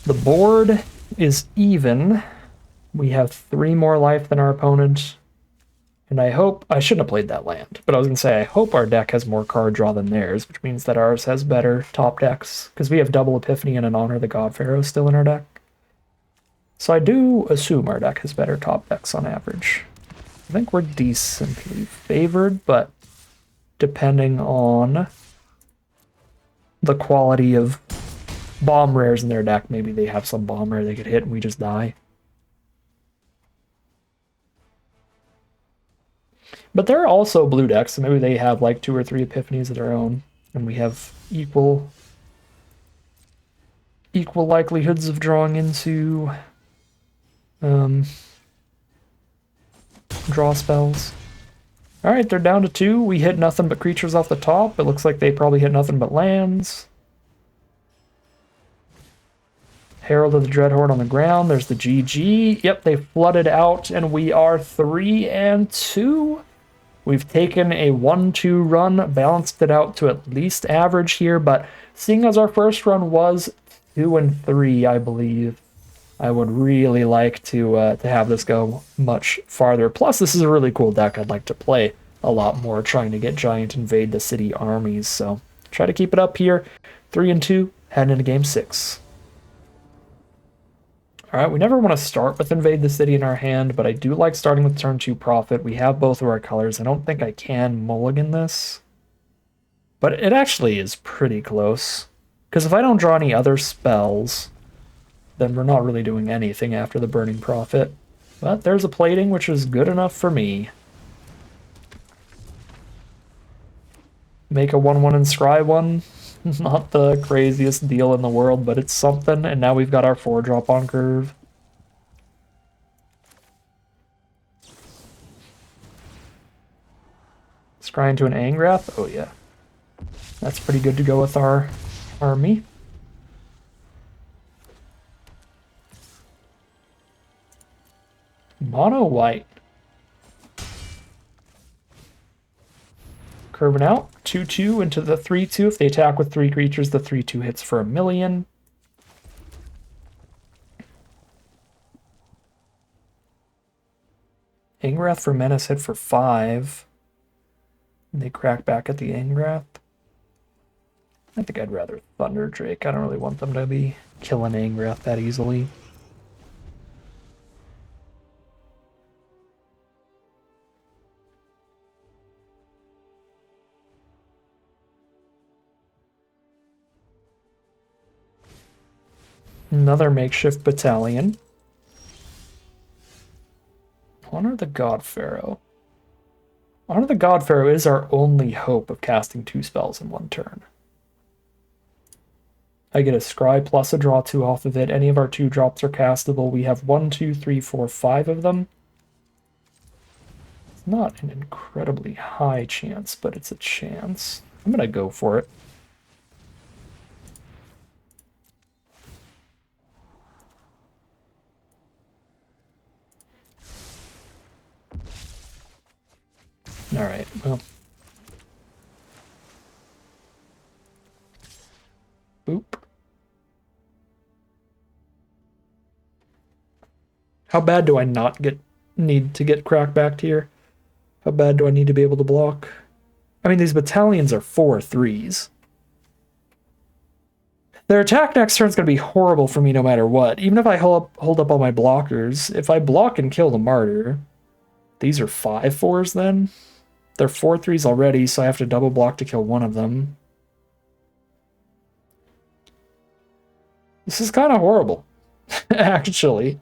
The board is even. We have 3 more life than our opponent. And I hope... I shouldn't have played that land, but I was going to say I hope our deck has more card draw than theirs, which means that ours has better top decks, because we have double Epiphany and an Honor the God Pharaoh still in our deck. So I do assume our deck has better top decks on average. I think we're decently favored, but depending on the quality of bomb rares in their deck, maybe they have some bomb rare they could hit and we just die. But there are also blue decks, so maybe they have like 2 or 3 Epiphanies of their own, and we have equal likelihoods of drawing into draw spells. Alright, they're down to 2. We hit nothing but creatures off the top. It looks like they probably hit nothing but lands. Herald of the Dreadhorde on the ground. There's the GG. Yep, they flooded out, and we are 3-2. We've taken a 1-2 run, balanced it out to at least average here, but seeing as our first run was 2-3, I believe, I would really like to have this go much farther. Plus, this is a really cool deck I'd like to play a lot more, trying to get Giant Invade the City armies. So try to keep it up here. 3-2, heading into game 6. Alright, we never want to start with Invade the City in our hand, but I do like starting with turn 2 Prophet. We have both of our colors. I don't think I can mulligan this, but it actually is pretty close. Because if I don't draw any other spells, then we're not really doing anything after the Burning Prophet. But there's a plating, which is good enough for me. Make a 1-1 and scry one. Not the craziest deal in the world, but it's something. And now we've got our 4-drop on curve. Scry into an Angrath? Oh yeah. That's pretty good to go with our army. Mono white. Curving out. 2-2 into the 3-2. If they attack with 3 creatures, the 3-2 hits for 1,000,000. Angrath for Menace hit for 5. And they crack back at the Angrath. I think I'd rather Thunder Drake. I don't really want them to be killing Angrath that easily. Another makeshift battalion. Honor the God Pharaoh. Honor the God Pharaoh is our only hope of casting 2 spells in 1 turn. I get a scry plus a draw 2 off of it. Any of our 2 drops are castable. We have 1, 2, 3, 4, 5 of them. It's not an incredibly high chance, but it's a chance. I'm gonna go for it. Alright, well. Boop. How bad do I not need to get crackbacked here? How bad do I need to be able to block? I mean, these battalions are 4/3s. Their attack next turn is going to be horrible for me no matter what. Even if I hold up all my blockers, if I block and kill the Martyr, these are 5/4s then? They're 4/3s already, so I have to double block to kill one of them. This is kind of horrible, actually.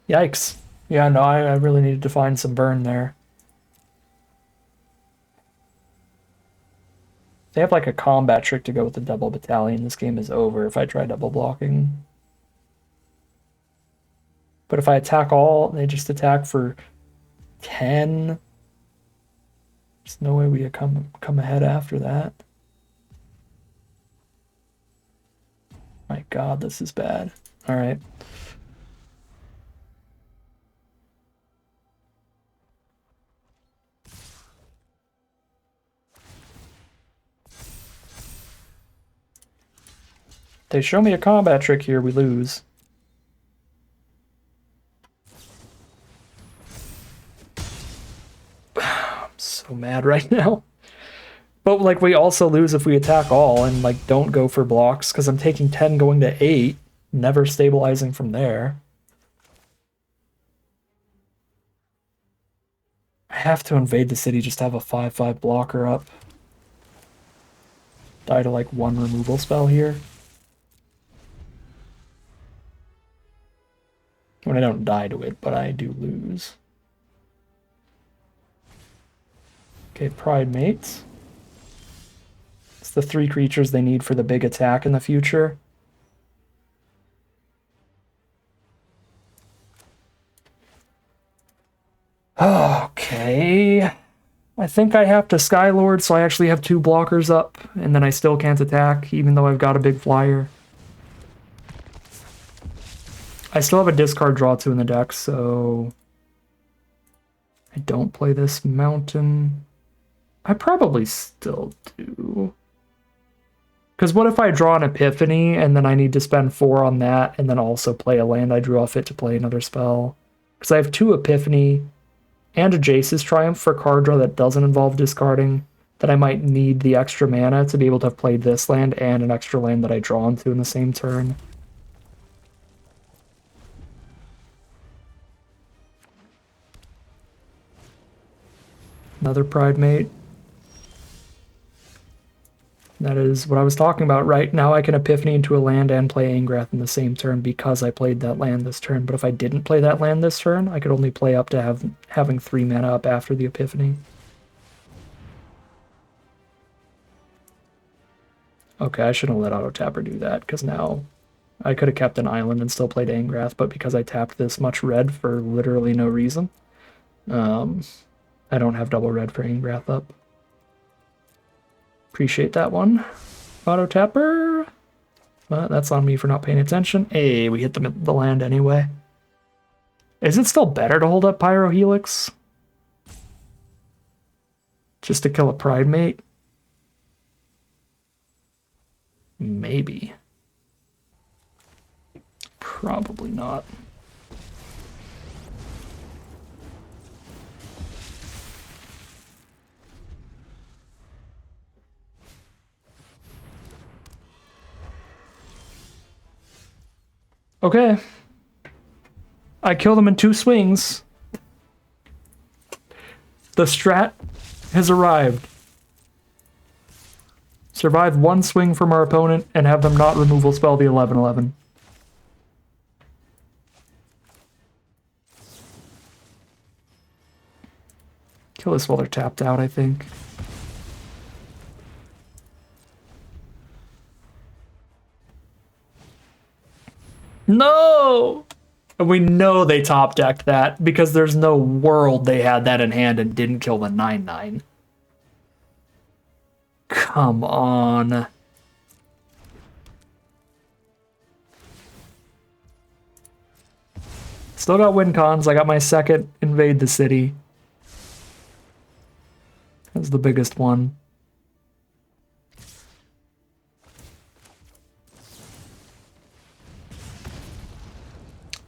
Yikes. Yeah, no, I really needed to find some burn there. They have like a combat trick to go with the double battalion. This game is over if I try double blocking. But if I attack all, they just attack for 10. There's no way we could come ahead after that. My God, this is bad. All right. They show me a combat trick here, we lose. I'm so mad right now. But like we also lose if we attack all and like don't go for blocks because I'm taking 10 going to 8, never stabilizing from there. I have to invade the city just to have a 5/5 blocker up. Die to like 1 removal spell here. When I don't die to it, but I do lose. Okay, Pride Mates. It's the 3 creatures they need for the big attack in the future. Okay. I think I have to Skylord, so I actually have 2 blockers up, and then I still can't attack, even though I've got a big flyer. I still have a discard draw 2 in the deck, so I don't play this mountain. I probably still do. Because what if I draw an Epiphany, and then I need to spend 4 on that, and then also play a land I drew off it to play another spell? Because I have 2 Epiphany and a Jace's Triumph for card draw that doesn't involve discarding, that I might need the extra mana to be able to have played this land and an extra land that I draw into in the same turn. Another Pride Mate. That is what I was talking about, right? Now I can Epiphany into a land and play Angrath in the same turn because I played that land this turn. But if I didn't play that land this turn, I could only play up to having 3 mana up after the Epiphany. Okay, I shouldn't have let Auto Tapper do that, because now I could have kept an island and still played Angrath, but because I tapped this much red for literally no reason, I don't have double red for Angrath up. Appreciate that one. Auto Tapper. But that's on me for not paying attention. Hey, we hit the land anyway. Is it still better to hold up Pyro Helix? Just to kill a Pride Mate? Maybe. Probably not. Okay. I killed him in 2 swings. The strat has arrived. Survive 1 swing from our opponent and have them not removal spell the 11/11. Kill this while they're tapped out, I think. No! And we know they top decked that because there's no world they had that in hand and didn't kill the 9/9. Come on. Still got win cons. I got my second invade the city. That's the biggest one.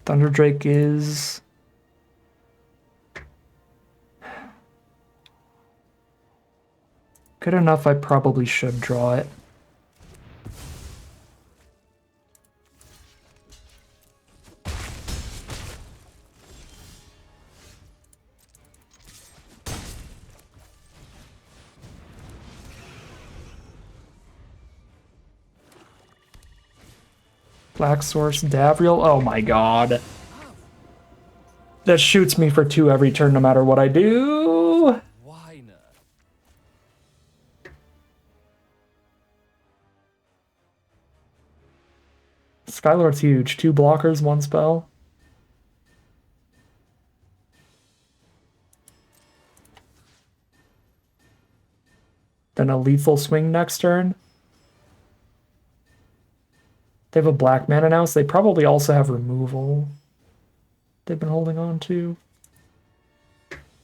Thunderdrake is good enough. I probably should draw it. Black Source, Davriel. Oh my god. That shoots me for 2 every turn no matter what I do. Why not? Skylord's huge. 2 blockers, 1 spell. Then a lethal swing next turn. They have a black mana now, so they probably also have removal they've been holding on to.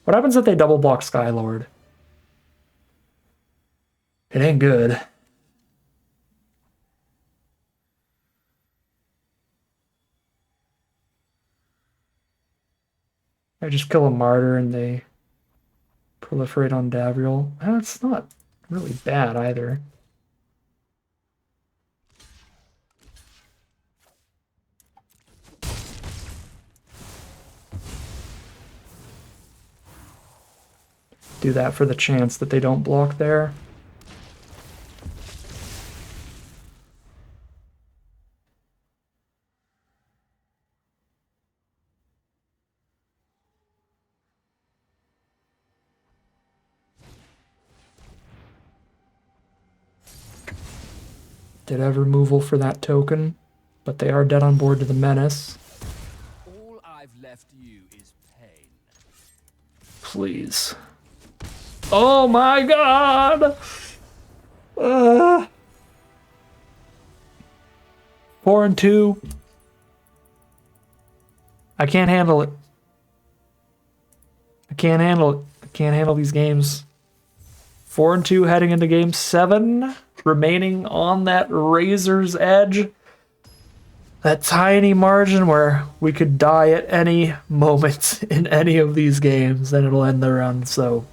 What happens if they double block Skylord? It ain't good. I just kill a martyr and they proliferate on Davriel. That's not really bad either. Do that for the chance that they don't block there. Did have removal for that token, but they are dead on board to the Menace. All I've left you is pain. Please. Oh my god! 4 and 2. I can't handle it. I can't handle it. I can't handle these games. 4 and 2 heading into game 7. Remaining on that razor's edge. That tiny margin where we could die at any moment in any of these games and it'll end the run, so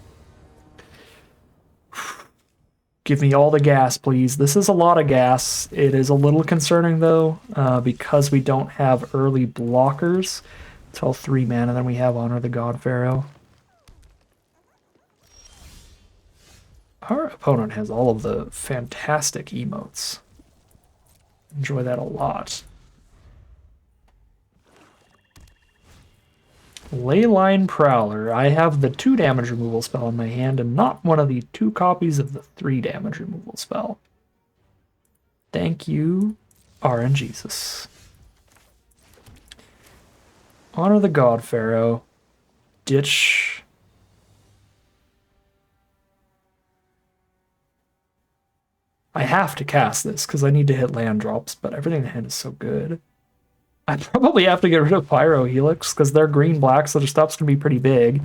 give me all the gas, please. This is a lot of gas. It is a little concerning, though, because we don't have early blockers. It's all 3 mana, then we have Honor the God Pharaoh. Our opponent has all of the fantastic emotes. Enjoy that a lot. Leyline Prowler. I have the 2 damage removal spell in my hand and not one of the 2 copies of the 3 damage removal spell. Thank you, RNGesus. Honor the God Pharaoh. Ditch. I have to cast this because I need to hit land drops, but everything in the hand is so good. I probably have to get rid of Pyro Helix because they're green-black, so their stuff's going to be pretty big.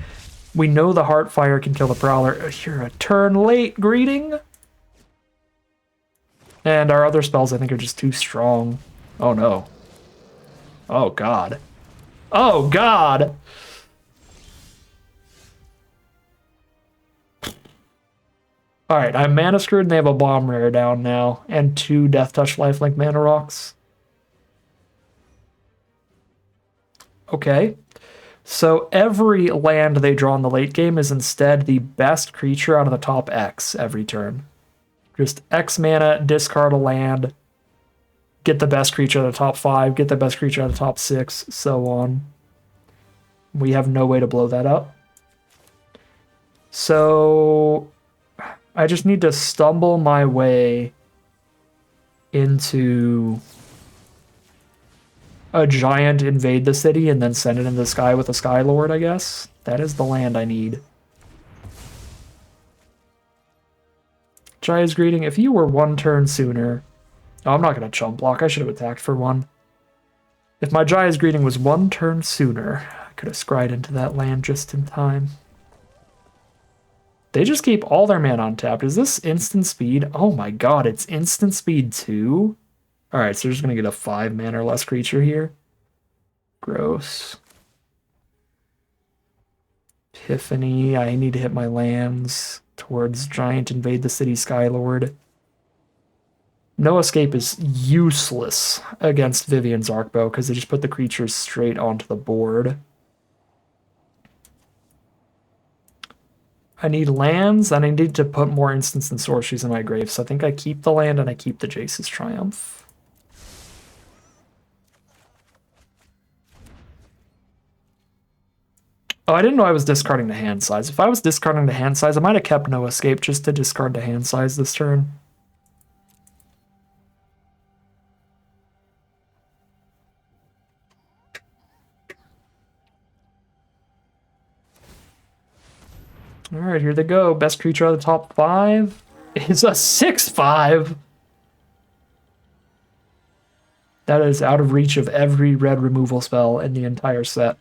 We know the Heartfire can kill the Prowler. You're a turn late, Greeting. And our other spells, I think, are just too strong. Oh, no. Oh, God. Oh, God! Alright, I'm mana screwed and they have a bomb rare down now. And 2 Death Touch lifelink mana rocks. Okay. So every land they draw in the late game is instead the best creature out of the top X every turn. Just X mana, discard a land, get the best creature out of the top 5, get the best creature out of the top 6, so on. We have no way to blow that up. So I just need to stumble my way into a giant invade the city and then send it into the sky with a Skylord, I guess. That is the land I need. Jaya's Greeting, if you were 1 turn sooner... Oh, I'm not going to chump block. I should have attacked for 1. If my Jaya's Greeting was 1 turn sooner, I could have scryed into that land just in time. They just keep all their mana untapped. Is this instant speed? Oh my god, it's instant speed too? Alright, so they're just going to get a 5 mana or less creature here. Gross. Epiphany. I need to hit my lands towards Giant Invade the City Skylord. No Escape is useless against Vivian's Arcbow because they just put the creatures straight onto the board. I need lands, and I need to put more instants and sorceries in my grave, so I think I keep the land and I keep the Jace's Triumph. Oh, I didn't know I was discarding the hand size. If I was discarding the hand size, I might have kept No Escape just to discard the hand size this turn. Alright, here they go. Best creature out of the top 5. is a 6/5. That is out of reach of every red removal spell in the entire set.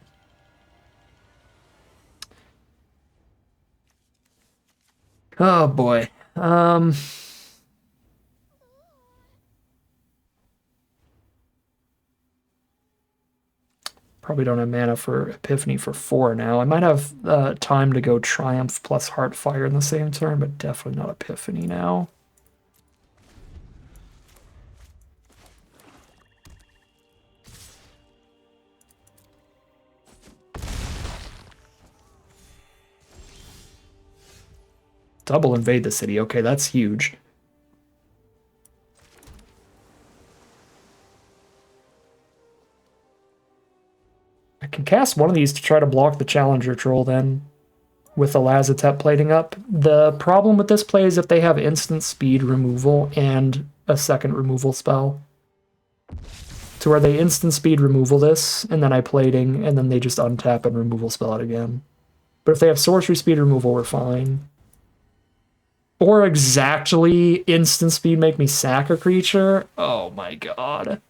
Oh boy. Probably don't have mana for Epiphany for 4 now. I might have time to go Triumph plus Heartfire in the same turn, but definitely not Epiphany now. Double invade the city. Okay, that's huge. I can cast one of these to try to block the Challenger Troll then, with the Lazotep plating up. The problem with this play is if they have instant speed removal and a second removal spell. To where they instant speed removal this, and then I plating, and then they just untap and removal spell it again. But if they have sorcery speed removal, we're fine. Or exactly instant speed make me sack a creature? Oh my god.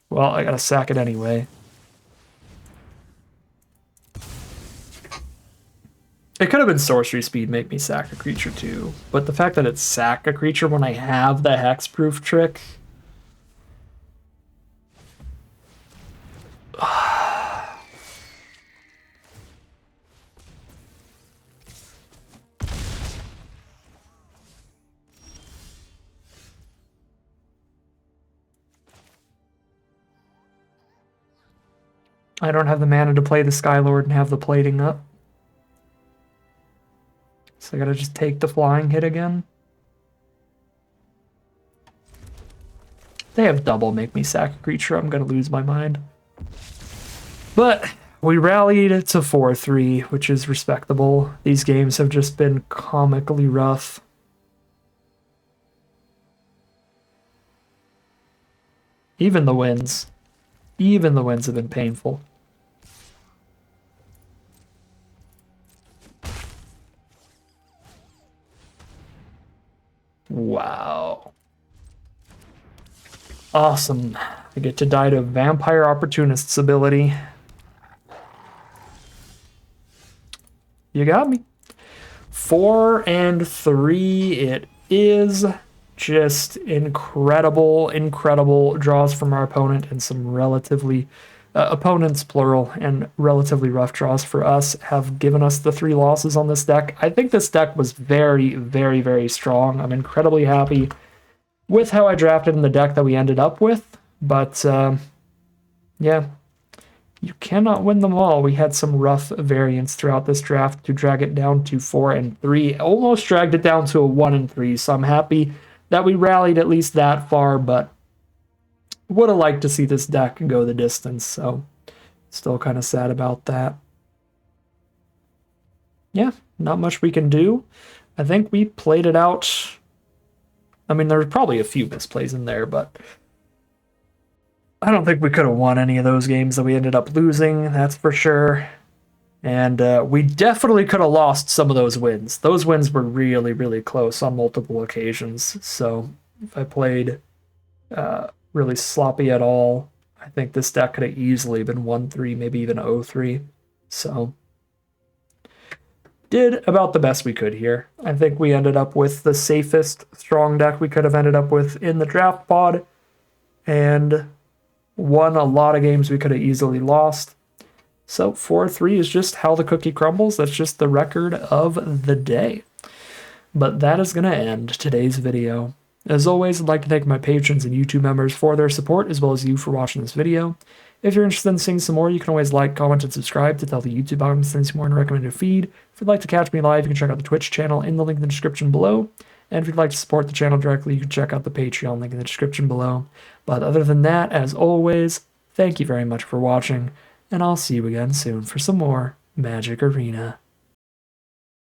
Well, I gotta sack it anyway. It could have been sorcery speed make me sack a creature too, but the fact that it's sack a creature when I have the hexproof trick... I don't have the mana to play the Skylord and have the plating up. So I gotta just take the flying hit again. They have double make me sack a creature, I'm gonna lose my mind. But we rallied to 4-3, which is respectable. These games have just been comically rough. Even the wins. Even the wins have been painful. Wow. Awesome. I get to die to Vampire Opportunist's ability. You got me. 4-3 it is. Just incredible, incredible draws from our opponent and some relatively, opponents plural, and relatively rough draws for us have given us the 3 losses on this deck. I think this deck was very, very, very strong. I'm incredibly happy with how I drafted in the deck that we ended up with, but yeah, you cannot win them all. We had some rough variants throughout this draft to drag it down to 4-3, almost dragged it down to a 1-3, so I'm happy that we rallied at least that far, but would have liked to see this deck go the distance, so still kind of sad about that. Yeah, not much we can do. I think we played it out. I mean, there's probably a few misplays in there, but I don't think we could have won any of those games that we ended up losing, that's for sure. And we definitely could have lost some of those wins. Those wins were really, really close on multiple occasions. So if I played really sloppy at all, I think this deck could have easily been 1-3, maybe even 0-3. So did about the best we could here. I think we ended up with the safest strong deck we could have ended up with in the draft pod, and won a lot of games we could have easily lost. So 4-3 is just how the cookie crumbles. That's just the record of the day. But that is going to end today's video. As always, I'd like to thank my patrons and YouTube members for their support, as well as you for watching this video. If you're interested in seeing some more, you can always like, comment, and subscribe to tell the YouTube algorithm to send you more in a recommended feed. If you'd like to catch me live, you can check out the Twitch channel in the link in the description below. And if you'd like to support the channel directly, you can check out the Patreon link in the description below. But other than that, as always, thank you very much for watching, and I'll see you again soon for some more Magic Arena.